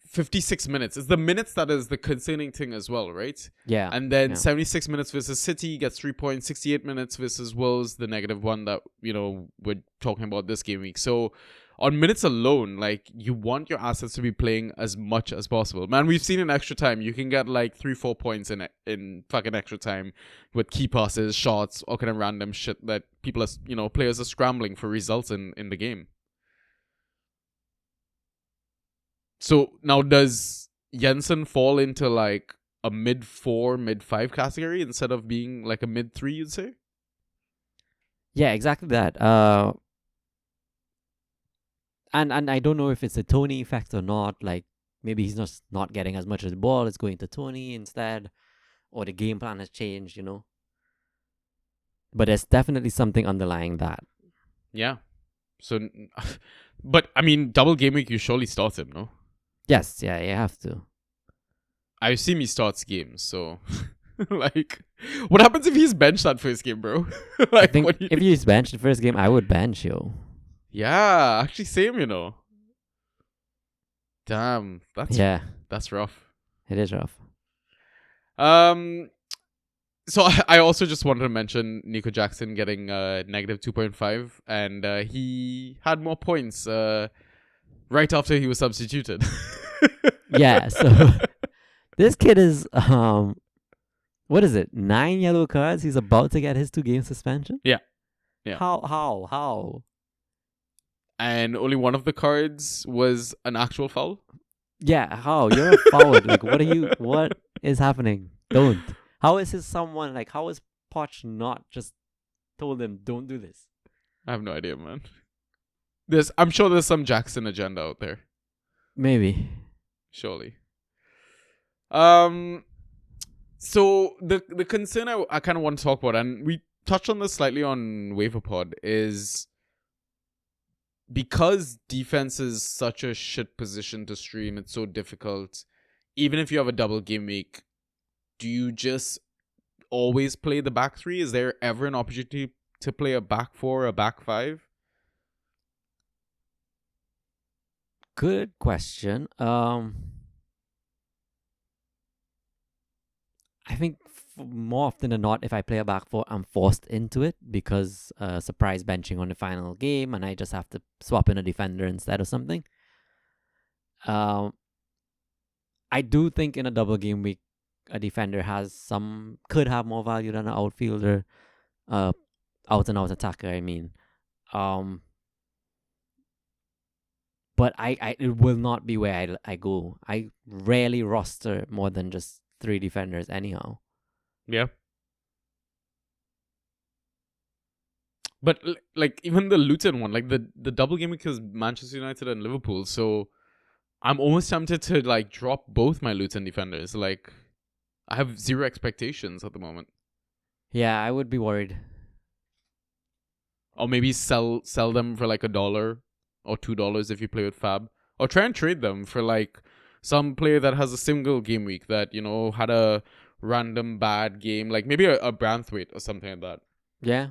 Speaker 1: 56 minutes. It's the minutes that is the concerning thing as well, right?
Speaker 2: Yeah.
Speaker 1: And then
Speaker 2: yeah.
Speaker 1: 76 minutes versus City gets 3 points. 68 minutes versus Wolves, the -1 that, we're talking about this game week. So on minutes alone, like, you want your assets to be playing as much as possible. Man, we've seen in extra time, you can get like 3-4 points in fucking extra time with key passes, shots, all kind of random shit that people are, players are scrambling for results in the game. So now does Jensen fall into like a mid-4, mid-5 category instead of being like a mid-3, you'd say?
Speaker 2: Yeah, exactly that. And I don't know if it's a Tony effect or not. Like, maybe he's not getting as much of the ball. It's going to Tony instead. Or the game plan has changed, But there's definitely something underlying that.
Speaker 1: Yeah. So, but I mean, double game week, you surely start him, no?
Speaker 2: Yes, yeah, you have to.
Speaker 1: I assume he starts games, so like, what happens if he's benched that first game, bro? Like,
Speaker 2: I think if he's benched the first game, I would bench you.
Speaker 1: Yeah, actually, same, Damn, that's rough.
Speaker 2: It is rough.
Speaker 1: So I also just wanted to mention Nico Jackson getting -2.5, and he had more points right after he was substituted.
Speaker 2: Yeah, so this kid is what is it? 9 yellow cards. He's about to get his 2-game suspension.
Speaker 1: Yeah.
Speaker 2: How?
Speaker 1: And only one of the cards was an actual foul.
Speaker 2: Yeah, how? You're a forward. Like, what is happening? Don't. How is how is Poch not just told him, don't do this?
Speaker 1: I have no idea, man. I'm sure there's some Jackson agenda out there.
Speaker 2: Maybe.
Speaker 1: Surely. So the concern I kind of want to talk about, and we touched on this slightly on WaverPod, is because defense is such a shit position to stream, it's so difficult. Even if you have a double game week, do you just always play the back three? Is there ever an opportunity to play a back four, a back five?
Speaker 2: Good question. I think more often than not, if I play a back four, I'm forced into it because surprise benching on the final game, and I just have to swap in a defender instead of something. I do think in a double game week, a defender could have more value than an outfielder, out and out attacker. I mean, but it will not be where I go. I rarely roster more than just 3 defenders anyhow.
Speaker 1: Yeah. But like even the Luton one, like the double game week is Manchester United and Liverpool, so I'm almost tempted to like drop both my Luton defenders. Like I have zero expectations at the moment.
Speaker 2: Yeah, I would be worried.
Speaker 1: Or maybe sell them for like $1 or $2 if you play with Fab, or try and trade them for like some player that has a single game week that, you know, had a random bad game, like maybe a Branthwaite or something like that.
Speaker 2: Yeah.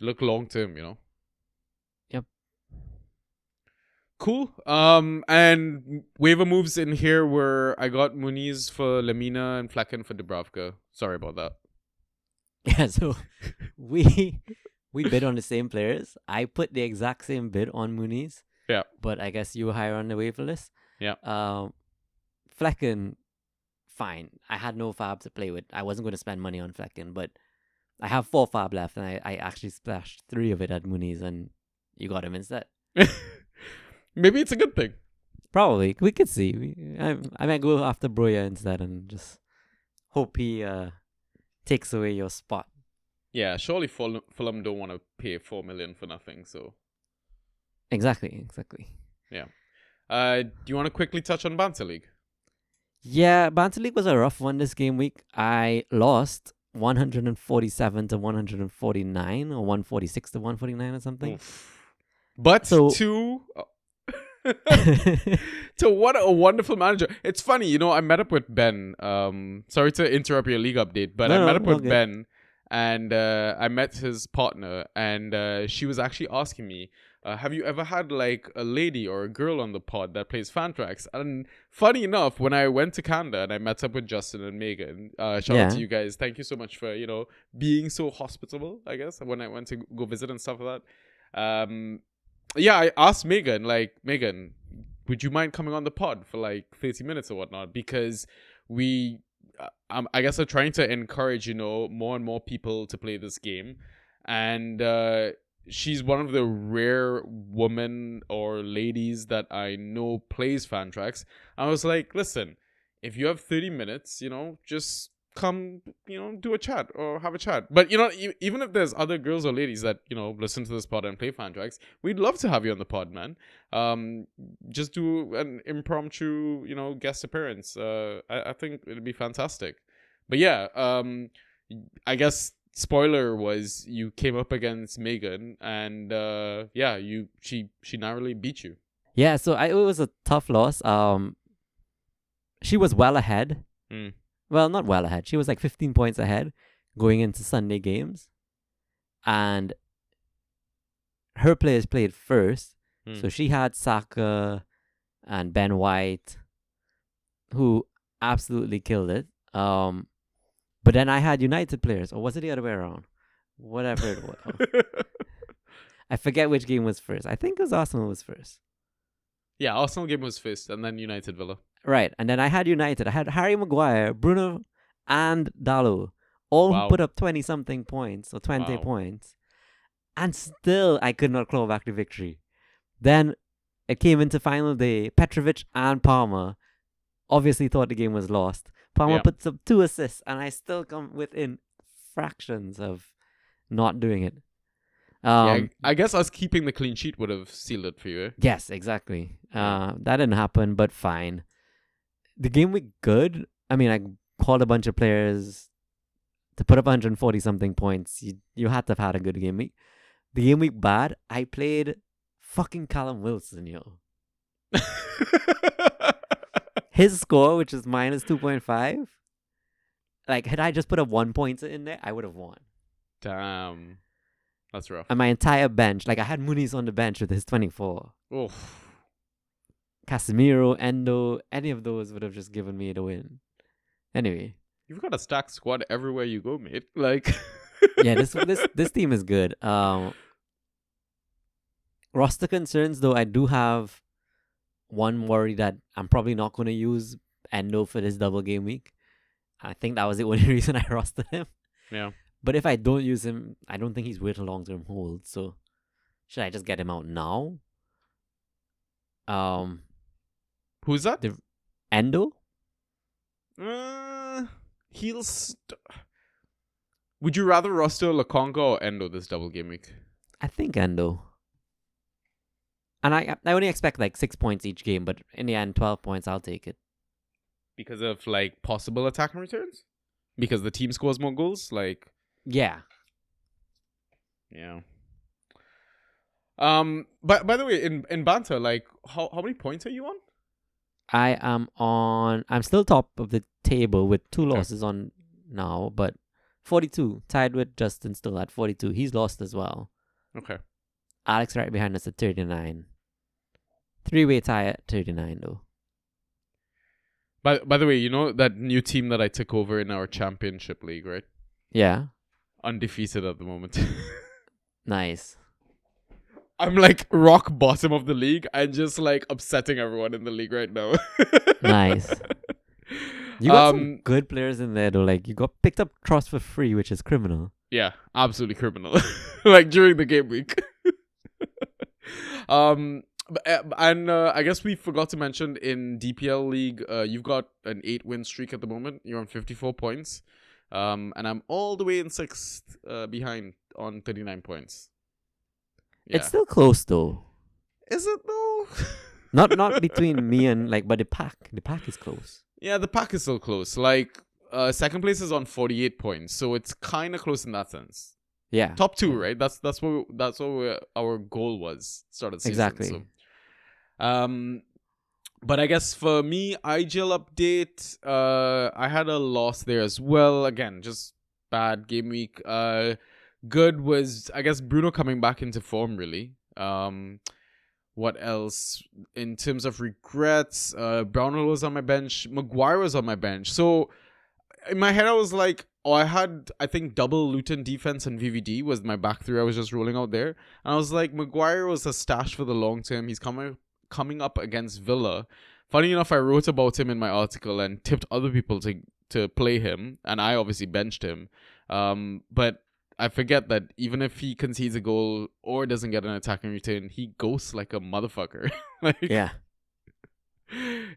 Speaker 1: Look long term, you know.
Speaker 2: Yep.
Speaker 1: Cool. And waiver moves in here were I got Muniz for Lemina and Flecken for Dubravka. Sorry about that.
Speaker 2: Yeah, so we bid on the same players. I put the exact same bid on Muniz.
Speaker 1: Yeah.
Speaker 2: But I guess you were higher on the waiver list.
Speaker 1: Yeah.
Speaker 2: Flecken, fine. I had no Fab to play with. I wasn't going to spend money on Flecken, but I have 4 Fab left, and I actually splashed 3 of it at Muniz, and you got him instead.
Speaker 1: Maybe it's a good thing.
Speaker 2: Probably. We could see. I might go after Broya instead and just hope he takes away your spot.
Speaker 1: Yeah, surely Fulham don't want to pay $4 million for nothing, so...
Speaker 2: Exactly.
Speaker 1: Yeah. Do you want to quickly touch on Banter League?
Speaker 2: Yeah, Banter League was a rough one this game week. I lost 147 to 149 or 146 to 149 or something.
Speaker 1: Oof. But
Speaker 2: so,
Speaker 1: to what a wonderful manager. It's funny, you know, I met up with Ben. Sorry to interrupt your league update, but I met up with Ben, and I met his partner, and she was actually asking me, have you ever had like a lady or a girl on the pod that plays fan tracks? And funny enough, when I went to Canada and I met up with Justin and Megan, shout out to you guys. Thank you so much for, you know, being so hospitable, I guess, when I went to go visit and stuff like that. Yeah, I asked Megan, like, Megan, would you mind coming on the pod for like 30 minutes or whatnot? Because we, I guess, are trying to encourage, you know, more and more people to play this game. And she's one of the rare women or ladies that I know plays fan tracks. I was like, listen, if you have 30 minutes, you know, just come, you know, do a chat or have a chat. But, you know, even if there's other girls or ladies that, you know, listen to this pod and play fan tracks, we'd love to have you on the pod, man. Just do an impromptu, you know, guest appearance. I think it'd be fantastic. But yeah, I guess spoiler was you came up against Megan, and yeah, she narrowly beat you.
Speaker 2: Yeah, so it was a tough loss. She was well ahead. Well, not well ahead. She was like 15 points ahead going into Sunday games, and her players played first. So she had Saka and Ben White, who absolutely killed it. But then I had United players, or was it the other way around? Whatever it was. I forget which game was first. I think it was Arsenal was first.
Speaker 1: Yeah, Arsenal game was first, and then United Villa.
Speaker 2: Right, and then I had United. I had Harry Maguire, Bruno, and Dalot, all who put up 20-something points, or 20 points. And still, I could not claw back the victory. Then, it came into final day. Petrovic and Palmer obviously thought the game was lost. Palmer puts up 2 assists, and I still come within fractions of not doing it.
Speaker 1: I guess us keeping the clean sheet would have sealed it for you. Eh?
Speaker 2: Yes, exactly. That didn't happen, but fine. The game week good. I mean, I called a bunch of players to put up 140 something points. You had to have had a good game week. The game week bad. I played fucking Callum Wilson, yo. His score, which is minus 2.5. Like, had I just put a 1 point in there, I would have won.
Speaker 1: Damn. That's rough.
Speaker 2: And my entire bench, like I had Muniz on the bench with his 24.
Speaker 1: Oof. Casemiro,
Speaker 2: Endo, any of those would have just given me the win. Anyway.
Speaker 1: You've got a stacked squad everywhere you go, mate. Like
Speaker 2: yeah, this team is good. Roster concerns though, I do have one worry that I'm probably not going to use Endo for this double game week. I think that was the only reason I rostered him.
Speaker 1: Yeah.
Speaker 2: But if I don't use him, I don't think he's worth a long-term hold. So, should I just get him out now?
Speaker 1: Who's that?
Speaker 2: Endo?
Speaker 1: Would you rather roster Lakonga or Endo this double game week?
Speaker 2: I think Endo. And I only expect like 6 points each game, but in the end, 12 points, I'll take it.
Speaker 1: Because of like possible attacking returns? Because the team scores more goals? Like...
Speaker 2: Yeah.
Speaker 1: Yeah. But by the way, in banter, like how many points are you on?
Speaker 2: I'm still top of the table with 2 losses on now, but 42, tied with Justin still at 42. He's lost as well.
Speaker 1: Okay.
Speaker 2: Alex right behind us at 39. 3-way tie at 39 though.
Speaker 1: By the way, you know that new team that I took over in our championship league, right?
Speaker 2: Yeah.
Speaker 1: Undefeated at the moment.
Speaker 2: Nice.
Speaker 1: I'm like rock bottom of the league and just like upsetting everyone in the league right now.
Speaker 2: Nice. You got some good players in there though. Like you got picked up Trust for free, which is criminal.
Speaker 1: Yeah, absolutely criminal. Like during the game week. I guess we forgot to mention in DPL League, you've got an 8-win streak at the moment. You're on 54 points. And I'm all the way in 6th behind on 39 points. Yeah.
Speaker 2: It's still close though.
Speaker 1: Is it though?
Speaker 2: not between me and like, but the pack is close.
Speaker 1: Yeah, the pack is still close. Like, second place is on 48 points, so it's kind of close in that sense.
Speaker 2: Yeah.
Speaker 1: Top 2, right? That's what our goal was start of the season.
Speaker 2: Exactly.
Speaker 1: So. But I guess for me, IGL update, I had a loss there as well. Again, just bad game week. Good was, I guess, Bruno coming back into form, really. What else? In terms of regrets, Brownell was on my bench. Maguire was on my bench. So in my head, I was like, I think double Luton defense and VVD was my back three I was just rolling out there. And I was like, Maguire was a stash for the long term. He's coming up against Villa. Funny enough, I wrote about him in my article and tipped other people to play him. And I obviously benched him. But I forget that even if he concedes a goal or doesn't get an attacking return, he ghosts like a motherfucker.
Speaker 2: Yeah.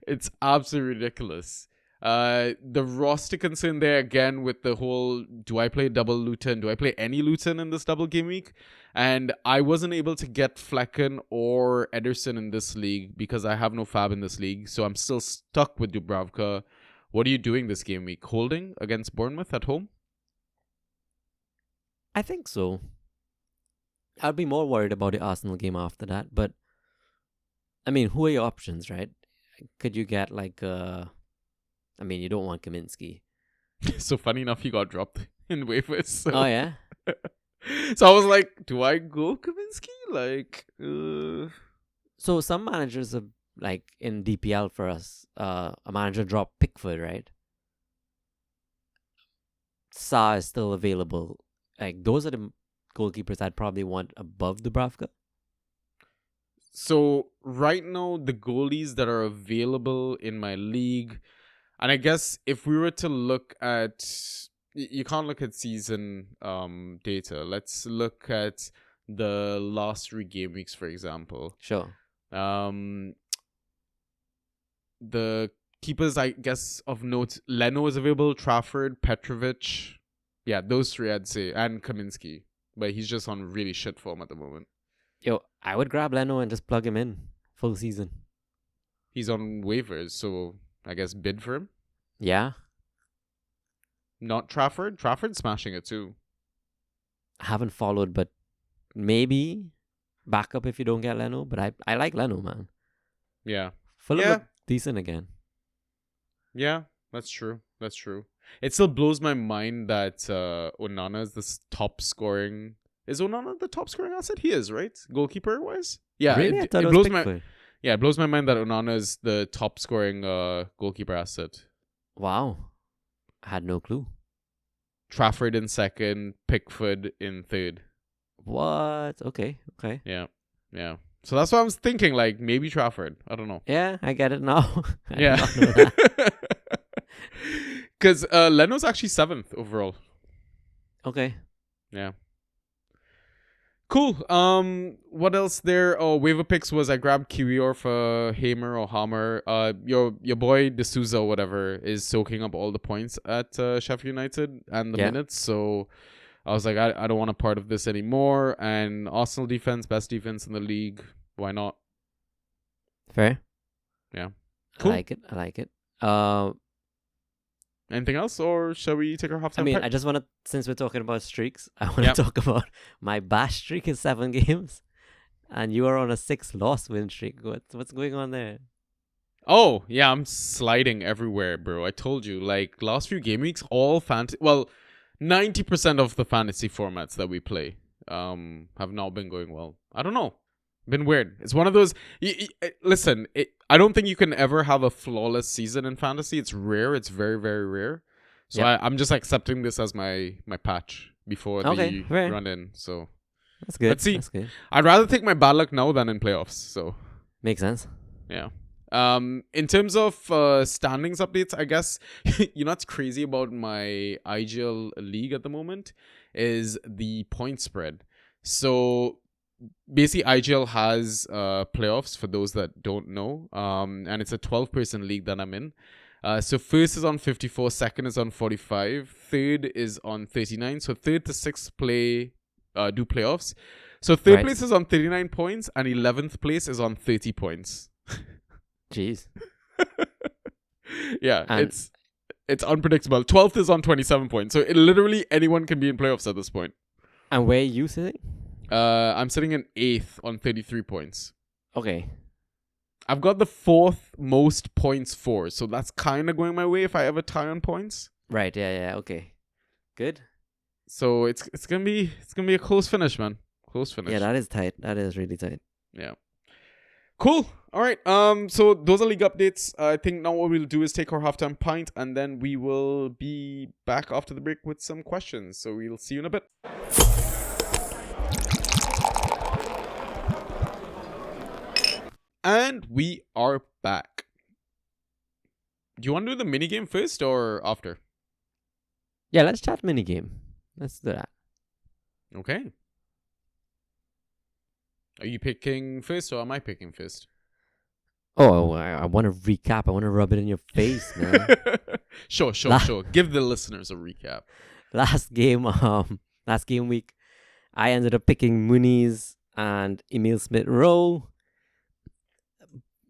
Speaker 1: It's absolutely ridiculous. The roster concern there again with the whole, do I play double Luton? Do I play any Luton in this double game week? And I wasn't able to get Flecken or Ederson in this league because I have no fab in this league. So I'm still stuck with Dubravka. What are you doing this game week? Holding against Bournemouth at home?
Speaker 2: I think so. I'd be more worried about the Arsenal game after that. But, I mean, who are your options, right? Could you get like I mean, you don't want Kaminsky.
Speaker 1: So funny enough, he got dropped in waivers. So.
Speaker 2: Oh, yeah?
Speaker 1: So I was like, do I go Kaminsky? Like,
Speaker 2: So some managers are like in DPL for us. A manager dropped Pickford, right? Sa is still available. Like, those are the goalkeepers I'd probably want above Dubravka.
Speaker 1: So right now, the goalies that are available in my league, and I guess if we were to look at, you can't look at season data. Let's look at the last 3 game weeks, for example.
Speaker 2: Sure.
Speaker 1: The keepers, I guess, of note, Leno is available, Trafford, Petrovic. Yeah, those 3 I'd say, and Kaminsky. but he's just on really shit form at the moment.
Speaker 2: Yo, I would grab Leno and just plug him in full season.
Speaker 1: He's on waivers, so I guess bid for him.
Speaker 2: Yeah.
Speaker 1: Not Trafford. Trafford's smashing it too.
Speaker 2: I haven't followed, but maybe backup if you don't get Leno. But I like Leno, man.
Speaker 1: Yeah.
Speaker 2: Fulham look decent again.
Speaker 1: Yeah, that's true. That's true. It still blows my mind that Onana is the top scoring. Is Onana the top scoring asset? He is, right? Goalkeeper wise. Yeah.
Speaker 2: Really? I thought
Speaker 1: it
Speaker 2: it
Speaker 1: blows
Speaker 2: was Pickford.
Speaker 1: Yeah, it blows my mind that Onana is the top scoring goalkeeper asset.
Speaker 2: Wow. I had no clue.
Speaker 1: Trafford in second, Pickford in third.
Speaker 2: What? Okay.
Speaker 1: Yeah. So that's what I was thinking, like maybe Trafford. I don't know.
Speaker 2: Yeah, I get it now. I did
Speaker 1: Yeah.
Speaker 2: not know that.
Speaker 1: Because Leno's actually 7th overall.
Speaker 2: Okay.
Speaker 1: Yeah. Cool. What else there? Oh, waiver picks was I grabbed Kiwior for Hamer or Hammer. Your boy D'Souza or whatever is soaking up all the points at Sheffield United and the minutes. So I was like, I don't want a part of this anymore. And Arsenal defense, best defense in the league. Why not?
Speaker 2: Fair.
Speaker 1: Yeah. Cool.
Speaker 2: I like it.
Speaker 1: Anything else, or shall we take our halftime?
Speaker 2: I mean,
Speaker 1: pick?
Speaker 2: I just want to, since we're talking about streaks, I want to talk about my bash streak in 7 games, and you are on a 6-loss win streak. What's going on there?
Speaker 1: Oh yeah, I'm sliding everywhere, bro. I told you, like last few game weeks, all fantasy. Well, 90% of the fantasy formats that we play, have not been going well. I don't know. Been weird. It's one of those. Listen, I don't think you can ever have a flawless season in fantasy. It's rare. It's very, very rare. So I'm just accepting this as my patch before the run in. So
Speaker 2: that's good.
Speaker 1: Let's see.
Speaker 2: That's good.
Speaker 1: I'd rather take my bad luck now than in playoffs. So
Speaker 2: makes sense.
Speaker 1: Yeah. In terms of standings updates, I guess you know what's crazy about my IGL league at the moment is the point spread. So basically IGL has playoffs for those that don't know, and it's a 12-person league that I'm in. So first is on 54, second is on 45, third is on 39. So third to sixth do playoffs. So third place is on 39 points and 11th place is on 30 points.
Speaker 2: Jeez.
Speaker 1: Yeah, and it's unpredictable. 12th is on 27 points. So literally anyone can be in playoffs at this point.
Speaker 2: And where are you sitting?
Speaker 1: I'm sitting in 8th on 33 points.
Speaker 2: Okay.
Speaker 1: I've got the 4th most points for, so that's kind of going my way if I ever tie on points.
Speaker 2: Right, yeah, okay. Good.
Speaker 1: So it's gonna be a close finish, man. Close finish.
Speaker 2: Yeah, that is tight. That is really tight.
Speaker 1: Yeah. Cool. All right. So those are league updates. I think now what we'll do is take our halftime pint, and then we will be back after the break with some questions. So we'll see you in a bit. And we are back. Do you want to do the minigame first or after?
Speaker 2: Yeah, let's chat minigame. Let's do that.
Speaker 1: Okay. Are you picking first or am I picking first?
Speaker 2: Oh, I want to recap. I want to rub it in your face, man.
Speaker 1: Sure. Give the listeners a recap.
Speaker 2: Last game week, I ended up picking Muniz and Emil Smith-Rowe.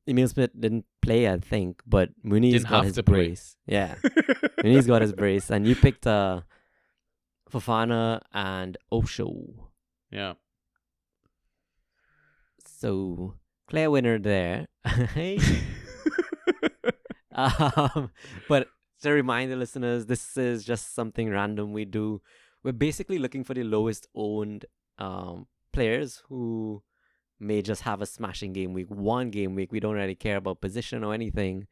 Speaker 2: Emil Smith didn't play, I think, but Muniz got his brace. Yeah. Muniz got his brace. And you picked Fofana and Osho.
Speaker 1: Yeah.
Speaker 2: So, clear winner there. But to remind the listeners, this is just something random we do. We're basically looking for the lowest owned players who may just have a smashing game week, one game week. We don't really care about position or anything.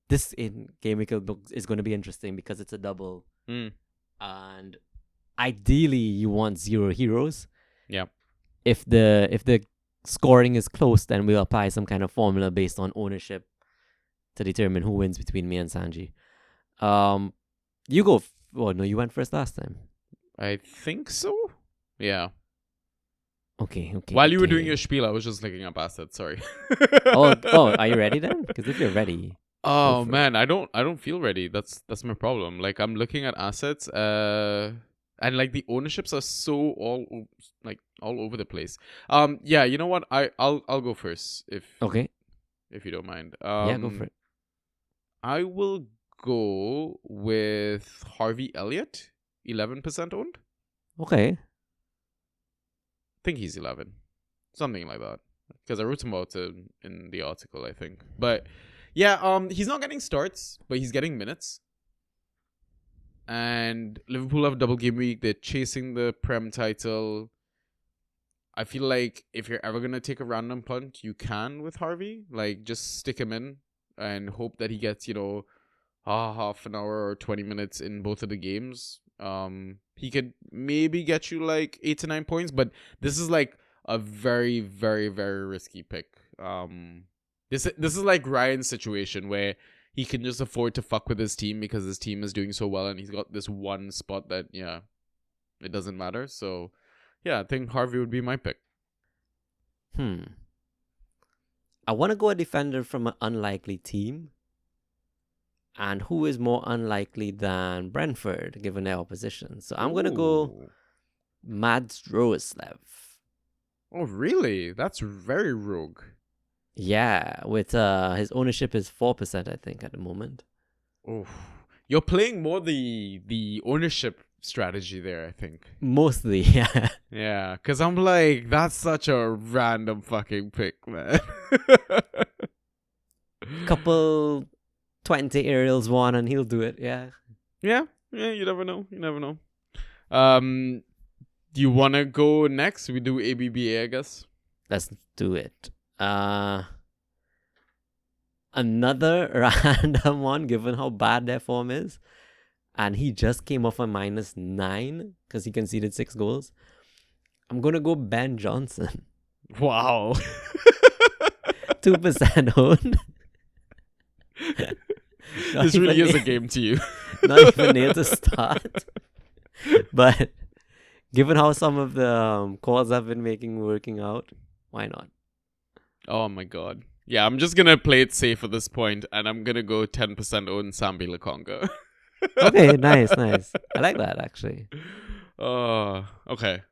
Speaker 2: This in game week is going to be interesting because it's a double. And ideally you want 0 heroes.
Speaker 1: Yeah. If
Speaker 2: the scoring is close, then we'll apply some kind of formula based on ownership to determine who wins between me and Sanji. You go. No, you went first last time.
Speaker 1: I think so. Yeah.
Speaker 2: Okay.
Speaker 1: While you were doing your spiel, I was just looking up assets. Sorry.
Speaker 2: oh, are you ready then? Because if you're ready.
Speaker 1: Oh man, I don't feel ready. That's my problem. Like I'm looking at assets. and like the ownerships are so all over the place. Yeah, you know what? I'll go first
Speaker 2: Okay.
Speaker 1: if you don't mind.
Speaker 2: Yeah, go for it.
Speaker 1: I will go with Harvey Elliott, 11% owned.
Speaker 2: Okay.
Speaker 1: I think he's 11, something like that. Because I wrote about it in the article, I think. But yeah, he's not getting starts, but he's getting minutes. And Liverpool have double game week. They're chasing the Prem title. I feel like if you're ever gonna take a random punt, you can with Harvey. Like, just stick him in and hope that he gets, half an hour or 20 minutes in both of the games. He could maybe get you like 8 to 9 points, but this is like a very, very, very risky pick. This is like Ryan's situation where he can just afford to fuck with his team because his team is doing so well, and he's got this one spot that it doesn't matter. So yeah, I think Harvey would be my pick.
Speaker 2: I want to go a defender from an unlikely team. And who is more unlikely than Brentford, given their opposition? So I'm going to go Mads Roeslev.
Speaker 1: Oh, really? That's very rogue.
Speaker 2: Yeah, with his ownership is 4%, I think, at the moment.
Speaker 1: Oh, you're playing more the ownership strategy there, I think.
Speaker 2: Mostly, yeah.
Speaker 1: Yeah, because I'm like, that's such a random fucking pick, man.
Speaker 2: Couple 20 aerials won and he'll do it, yeah.
Speaker 1: Yeah, you never know. Do you want to go next? We do ABBA, I guess.
Speaker 2: Let's do it. Another random one, given how bad their form is. And he just came off a -9 because he conceded 6 goals. I'm going to go Ben Johnson.
Speaker 1: Wow.
Speaker 2: 2% owned.
Speaker 1: This really is a game to you.
Speaker 2: Not even near to start. But given how some of the calls I've been making working out, why not?
Speaker 1: Oh my god. Yeah, I'm just going to play it safe at this point, and I'm going to go 10% own Sambi Lakonga.
Speaker 2: Okay, nice. I like that, actually.
Speaker 1: Okay.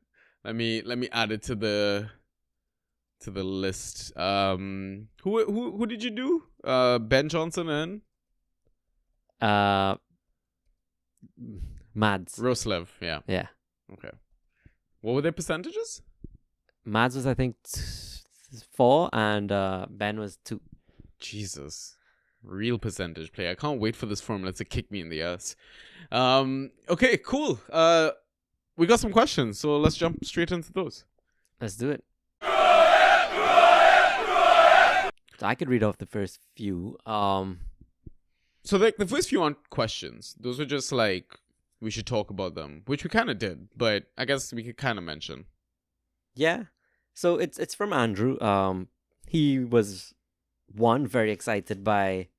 Speaker 1: Let me add it to the list. Who did you do? Ben Johnson and
Speaker 2: Mads.
Speaker 1: Roeslev, yeah.
Speaker 2: Yeah.
Speaker 1: Okay. What were their percentages?
Speaker 2: Mads was, I think, 4 and Ben was 2.
Speaker 1: Jesus. Real percentage play. I can't wait for this formula to kick me in the ass. Okay, cool. We got some questions, so let's jump straight into those.
Speaker 2: Let's do it. So I could read off the first few.
Speaker 1: So like the first few aren't questions. Those were just like we should talk about them, which we kind of did, but I guess we could kind of mention.
Speaker 2: Yeah. So it's from Andrew. He was very excited by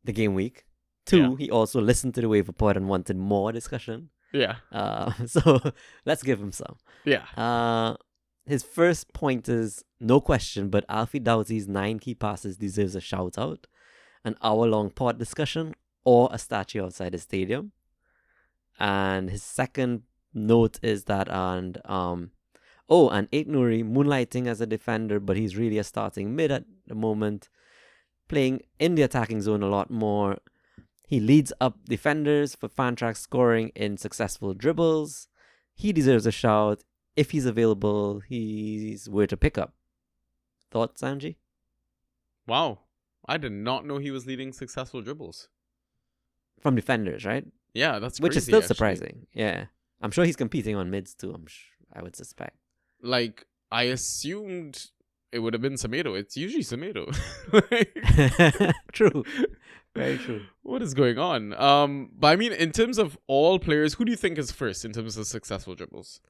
Speaker 2: the game week. 2, he also listened to the waiver pod and wanted more discussion.
Speaker 1: Yeah.
Speaker 2: So let's give him some.
Speaker 1: Yeah.
Speaker 2: His first point is no question, but Alfie Doughty's 9 key passes deserves a shout out, an hour-long pod discussion, or a statue outside the stadium. And his second note is that and Ait Nouri moonlighting as a defender, but he's really a starting mid at the moment, playing in the attacking zone a lot more. He leads up defenders for Fantrax scoring in successful dribbles. He deserves a shout. If he's available, he's worth a pickup. Thoughts, Angie?
Speaker 1: Wow. I did not know he was leading successful dribbles.
Speaker 2: From defenders, right?
Speaker 1: Yeah, that's
Speaker 2: Which
Speaker 1: crazy,
Speaker 2: is still
Speaker 1: actually.
Speaker 2: surprising. Yeah. I'm sure he's competing on mids too, I would suspect.
Speaker 1: Like, I assumed it would have been Semedo. It's usually Semedo.
Speaker 2: True. Very true.
Speaker 1: What is going on? But I mean, in terms of all players, who do you think is first in terms of successful dribbles?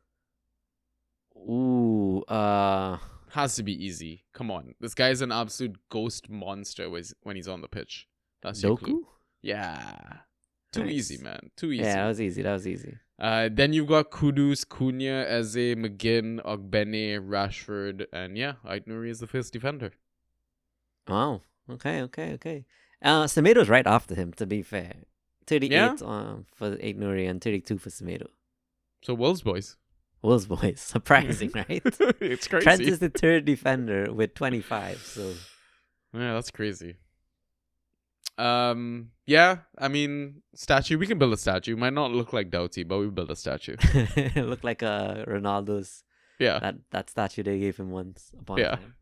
Speaker 2: Ooh,
Speaker 1: Has to be easy. Come on. This guy's an absolute ghost monster when he's on the pitch. That's your clue.
Speaker 2: Doku?
Speaker 1: Yeah. Too
Speaker 2: Nice.
Speaker 1: easy, man. Too easy.
Speaker 2: Yeah, that was easy.
Speaker 1: Then you've got Kudus, Cunha, Eze, McGinn, Ogbene, Rashford, and yeah, Ait Nouri is the first defender.
Speaker 2: Wow. Okay. Semedo's right after him, to be fair. 38 for Ait Nouri and 32 for Semedo.
Speaker 1: So Wolves boys.
Speaker 2: Wolves boys. Surprising, right?
Speaker 1: It's crazy.
Speaker 2: Trent is the third defender with 25. So
Speaker 1: yeah, that's crazy. Yeah, I mean, statue. We can build a statue. Might not look like Doughty, but we build a statue.
Speaker 2: look like Ronaldo's.
Speaker 1: Yeah.
Speaker 2: That statue they gave him once upon a
Speaker 1: Yeah.
Speaker 2: time.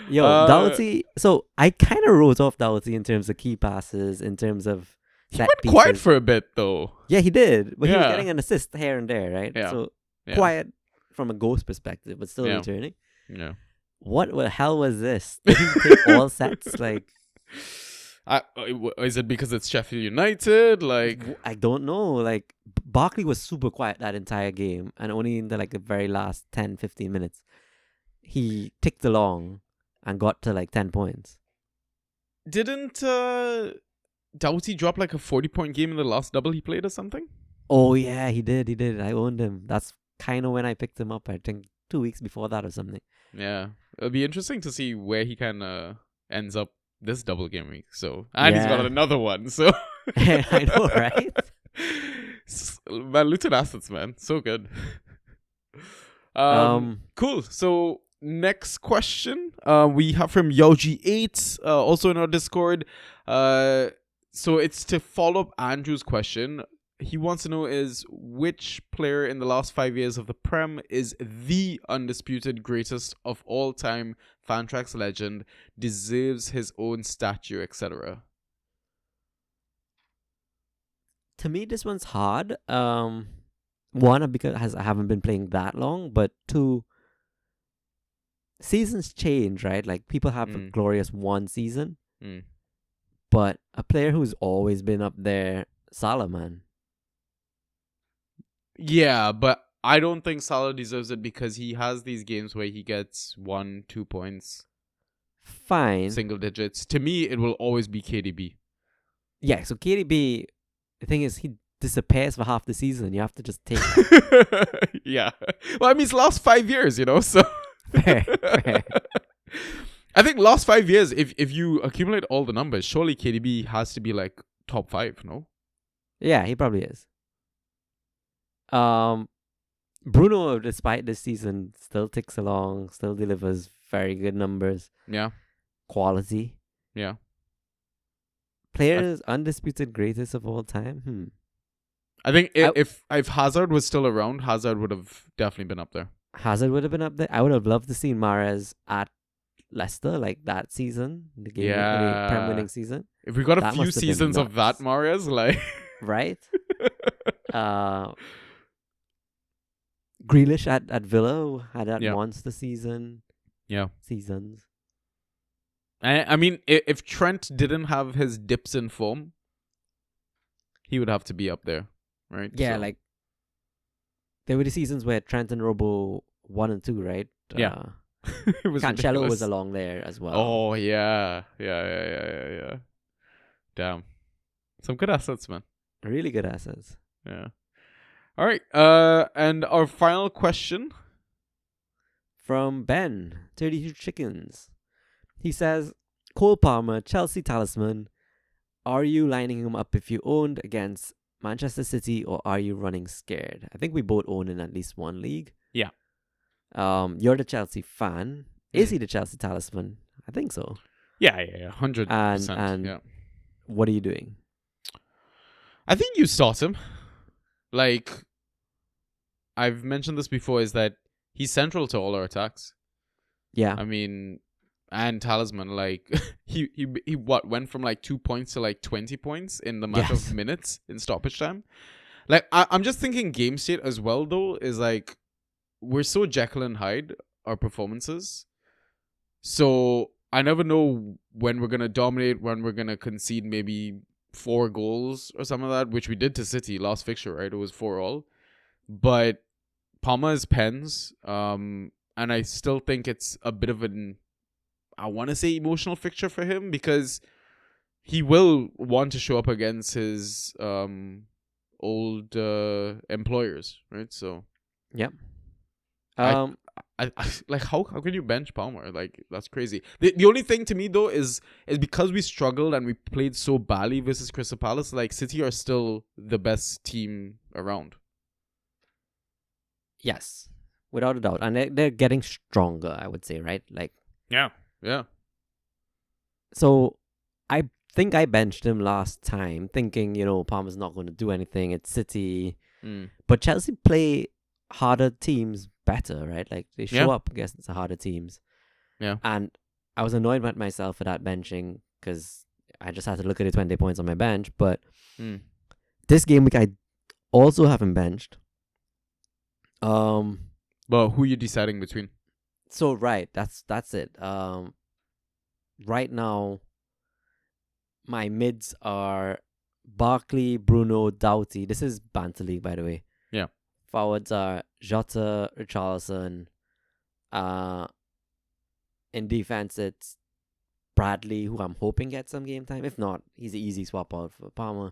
Speaker 2: Yo, Doughty. So I kind of wrote off Doughty in terms of key passes, in terms of
Speaker 1: He
Speaker 2: set
Speaker 1: went
Speaker 2: pieces.
Speaker 1: quiet for a bit though.
Speaker 2: Yeah, he did, but he was
Speaker 1: Yeah.
Speaker 2: getting an assist here and there, right?
Speaker 1: Yeah.
Speaker 2: So
Speaker 1: Yeah.
Speaker 2: quiet from a ghost perspective, but still
Speaker 1: Yeah.
Speaker 2: returning.
Speaker 1: Yeah.
Speaker 2: What the hell was this? Did he take all sets? Like,
Speaker 1: Is it because it's Sheffield United? Like,
Speaker 2: I don't know. Like, Barkley was super quiet that entire game, and only in the very last 10, 15 minutes, he ticked along and got to 10 points.
Speaker 1: didn't Doughty drop like a 40-point game in the last double he played or something?
Speaker 2: Oh yeah, he did. I owned him. That's kind of when I picked him up. I think 2 weeks before that or something.
Speaker 1: Yeah, it'll be interesting to see where he kind of ends up this double game week. So, and he's got
Speaker 2: Yeah.
Speaker 1: another one. So
Speaker 2: I know, right?
Speaker 1: Man, Luton assets, man, so good. Cool. So next question, we have from Yoji8, also in our Discord. So it's to follow up Andrew's question. He wants to know is which player in the last 5 years of the Prem is the undisputed greatest of all time, Fantrax legend, deserves his own statue, etc.
Speaker 2: To me, this one's hard. One, because I haven't been playing that long, but two, seasons change, right? Like, people have a glorious one season, but a player who's always been up there, Salah, man.
Speaker 1: Yeah, but I don't think Salah deserves it because he has these games where he gets 1-2 points,
Speaker 2: Fine.
Speaker 1: single digits. To me, it will always be KDB.
Speaker 2: Yeah, so KDB, the thing is, he disappears for half the season. You have to just take
Speaker 1: Yeah. Well, I mean, it's last 5 years, so.
Speaker 2: fair.
Speaker 1: I think last 5 years, if you accumulate all the numbers, surely KDB has to be like top 5, no?
Speaker 2: Yeah, he probably is. Bruno, despite this season, still ticks along, still delivers very good numbers.
Speaker 1: Yeah.
Speaker 2: Quality.
Speaker 1: Yeah.
Speaker 2: Players undisputed greatest of all time.
Speaker 1: I think if Hazard was still around, Hazard would have definitely been up there.
Speaker 2: Hazard would have been up there. I would have loved to see Mahrez at Leicester that season, the game, the Prem winning season.
Speaker 1: If we got a
Speaker 2: That
Speaker 1: few
Speaker 2: must have been
Speaker 1: seasons of that,
Speaker 2: nuts.
Speaker 1: Mahrez, like.
Speaker 2: Right? Grealish at Villa had that monster season.
Speaker 1: Yeah.
Speaker 2: Seasons.
Speaker 1: I mean, if Trent didn't have his dips in form, he would have to be up there, right?
Speaker 2: Yeah,
Speaker 1: So-
Speaker 2: there were the seasons where Trent and Robo 1 and 2, right?
Speaker 1: Yeah. It was
Speaker 2: Cancelo
Speaker 1: ridiculous.
Speaker 2: was along there as well.
Speaker 1: Oh, yeah. Yeah. Damn. Some good assets, man.
Speaker 2: Really good assets.
Speaker 1: Yeah. All right. And our final question.
Speaker 2: From Ben, 32 Chickens. He says, Cole Palmer, Chelsea talisman. Are you lining him up if you owned against Manchester City, or are you running scared? I think we both own in at least one league.
Speaker 1: Yeah.
Speaker 2: You're the Chelsea fan. Is he the Chelsea talisman? I think so.
Speaker 1: Yeah. 100%.
Speaker 2: And
Speaker 1: yeah.
Speaker 2: what are you doing?
Speaker 1: I think you start him. Like, I've mentioned this before, is that he's central to all our attacks.
Speaker 2: Yeah.
Speaker 1: I mean, and talisman, like he went from 2 points to 20 points in the matter of minutes in stoppage time. Like, I'm just thinking game state as well, though, is we're so Jekyll and Hyde, our performances. So I never know when we're gonna dominate, when we're gonna concede maybe 4 goals or something like that, which we did to City last fixture, right? It was 4-4. But Palma is pens, and I still think it's a bit of an, I want to say, emotional fixture for him, because he will want to show up against his old employers, right? So
Speaker 2: Yep.
Speaker 1: I how can you bench Palmer? That's crazy. The only thing to me though is because we struggled and we played so badly versus Crystal Palace, City are still the best team around.
Speaker 2: Yes, without a doubt. And they're getting stronger, I would say, right? Like,
Speaker 1: Yeah.
Speaker 2: so I think I benched him last time, thinking, Palmer's not going to do anything. It's City. But Chelsea play harder teams better, right? Like, they show up against the harder teams.
Speaker 1: Yeah.
Speaker 2: And I was annoyed at myself for that benching because I just had to look at the 20 points on my bench. But this game week, I also haven't benched.
Speaker 1: But who are you deciding between?
Speaker 2: So, right, that's it. Right now, my mids are Barkley, Bruno, Doughty. This is Banter League, by the way.
Speaker 1: Yeah.
Speaker 2: Forwards are Jota, Richarlison. In defense, it's Bradley, who I'm hoping gets some game time. If not, he's an easy swap out for Palmer.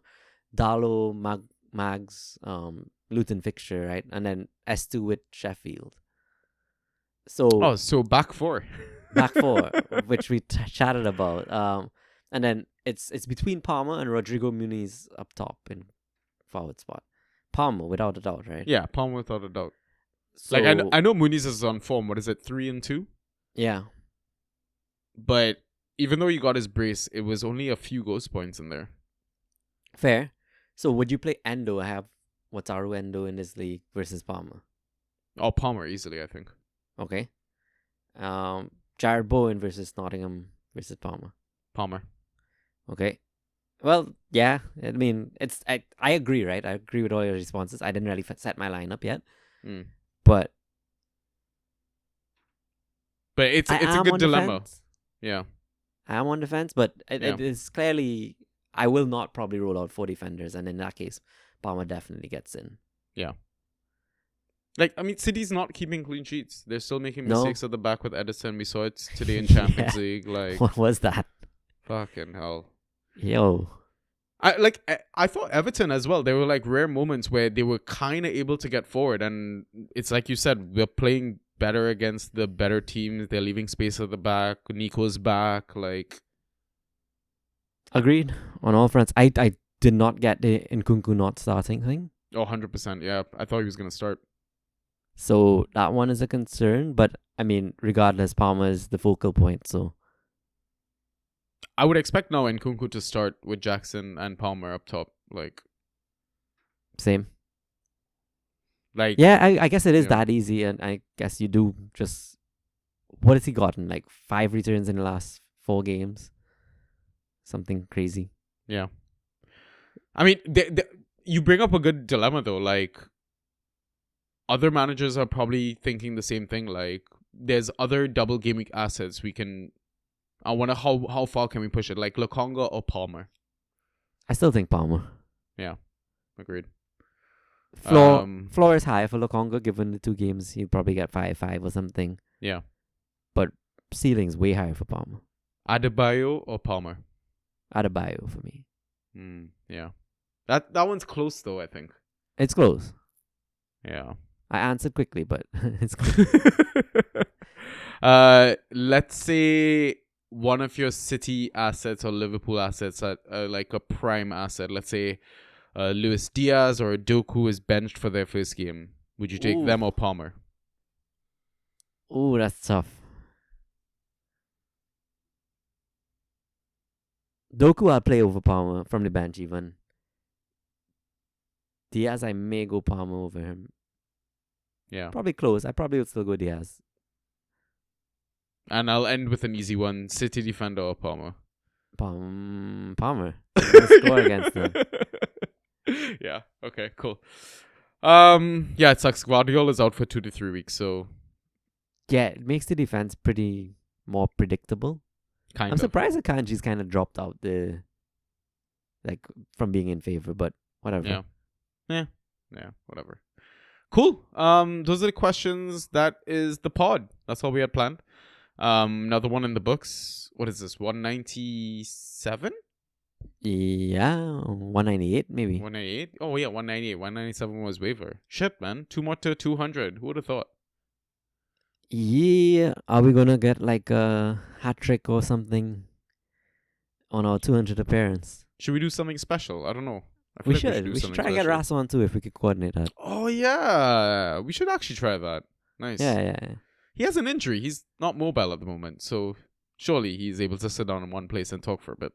Speaker 2: Darlow, Mags, Luton fixture, right? And then S2 with Sheffield.
Speaker 1: So back four.
Speaker 2: Back four, which we chatted about. And then it's between Palmer and Rodrigo Muniz up top in forward spot. Palmer, without a doubt, right?
Speaker 1: Yeah, Palmer without a doubt.
Speaker 2: So,
Speaker 1: like I know Muniz is on form. What is it, 3-2?
Speaker 2: Yeah.
Speaker 1: But even though he got his brace, it was only a few ghost points in there.
Speaker 2: Fair. So would you play Endo? I have Wataru Endo in this league versus Palmer.
Speaker 1: Oh, Palmer easily, I think.
Speaker 2: Okay. Jared Bowen versus Nottingham versus Palmer.
Speaker 1: Palmer.
Speaker 2: Okay. Well, yeah. I mean, I agree, right? I agree with all your responses. I didn't really set my lineup yet, but
Speaker 1: it's a good dilemma.
Speaker 2: Defense.
Speaker 1: Yeah.
Speaker 2: I am on defense, but it is clearly I will not probably roll out 4 defenders, and in that case, Palmer definitely gets in.
Speaker 1: Yeah. Like, I mean, City's not keeping clean sheets. They're still making mistakes at the back with Edison. We saw it today in Champions League. Like,
Speaker 2: what was that?
Speaker 1: Fucking hell.
Speaker 2: Yo.
Speaker 1: I thought Everton as well. There were like rare moments where they were kind of able to get forward, and it's like you said, we're playing better against the better teams. They're leaving space at the back. Nico's back. Like,
Speaker 2: agreed on all fronts. I did not get the Nkunku not starting thing.
Speaker 1: Oh, 100%. Yeah, I thought he was gonna start.
Speaker 2: So that one is a concern, but I mean, regardless, Palmer is the focal point. So
Speaker 1: I would expect now Nkunku to start with Jackson and Palmer up top. Like,
Speaker 2: same.
Speaker 1: Like,
Speaker 2: yeah, I guess it is that easy, and I guess you do just. What has he gotten? Like 5 returns in the last 4 games. Something crazy.
Speaker 1: Yeah. I mean, you bring up a good dilemma though. Like, other managers are probably thinking the same thing. Like, there's other double game week assets we can. I wonder how far can we push it? Like Lokonga or Palmer?
Speaker 2: I still think Palmer.
Speaker 1: Yeah, agreed.
Speaker 2: Floor is high for Lokonga, given the 2 games he'll probably get 5-5 or something.
Speaker 1: Yeah.
Speaker 2: But ceiling's way higher for Palmer.
Speaker 1: Adebayo or Palmer?
Speaker 2: Adebayo for me.
Speaker 1: Yeah. That one's close though, I think.
Speaker 2: It's close.
Speaker 1: Yeah.
Speaker 2: I answered quickly, but it's close.
Speaker 1: Let's say one of your City assets or Liverpool assets at like a prime asset. Let's say Luis Diaz or Doku is benched for their first game. Would you take them or Palmer?
Speaker 2: Ooh, that's tough. Doku I'll play over Palmer from the bench even. Diaz I may go Palmer over him.
Speaker 1: Yeah.
Speaker 2: Probably close. I probably would still go Diaz.
Speaker 1: And I'll end with an easy one. City defender or Palmer?
Speaker 2: Palmer. Score against them.
Speaker 1: Yeah. Okay, cool. Yeah, it sucks. Guardiola's out for 2 to 3 weeks, so
Speaker 2: yeah, it makes the defense pretty more predictable. I'm surprised Akanji's kind of dropped out from being in favor, but whatever.
Speaker 1: Yeah, whatever. Cool. Those are the questions. That is the pod. That's all we had planned. Another one in the books. What is this? 197?
Speaker 2: Yeah, 198 maybe.
Speaker 1: 198? Oh yeah, 198. 197 was waiver. Shit, man. 2 more to 200. Who would have thought?
Speaker 2: Yeah, are we gonna get like a hat trick or something on our 200 appearance?
Speaker 1: Should we do something special? I don't know. I feel
Speaker 2: We
Speaker 1: like
Speaker 2: should.
Speaker 1: do
Speaker 2: We should
Speaker 1: something
Speaker 2: try
Speaker 1: for
Speaker 2: and
Speaker 1: that
Speaker 2: get
Speaker 1: show.
Speaker 2: Ras on too if we could coordinate that.
Speaker 1: Oh yeah, we should actually try that. Nice.
Speaker 2: Yeah.
Speaker 1: He has an injury. He's not mobile at the moment, so surely he's able to sit down in one place and talk for a bit.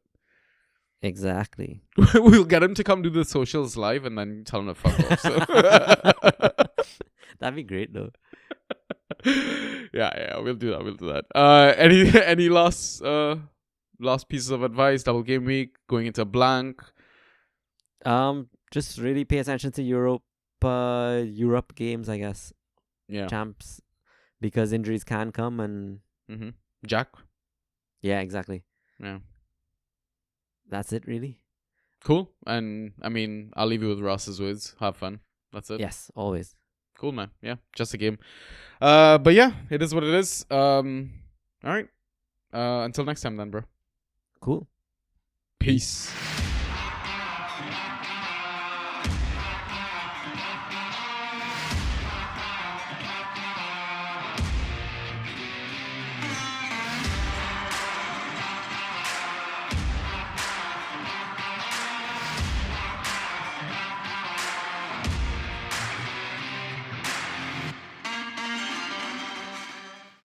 Speaker 2: Exactly.
Speaker 1: We'll get him to come do the socials live and then tell him to fuck off. So.
Speaker 2: That'd be great though.
Speaker 1: Yeah, we'll do that. Any last pieces of advice? Double game week, going into blank.
Speaker 2: Just really pay attention to Europe games, I guess.
Speaker 1: Yeah.
Speaker 2: Champs, because injuries can come and
Speaker 1: Jack.
Speaker 2: yeah, exactly.
Speaker 1: Yeah.
Speaker 2: That's it, really.
Speaker 1: Cool. And I mean, I'll leave you with Ross's words. Have fun. That's it.
Speaker 2: Yes, always.
Speaker 1: Cool, man. Yeah, just a game. But yeah, it is what it is. All right. Until next time then, bro.
Speaker 2: Cool.
Speaker 1: Peace.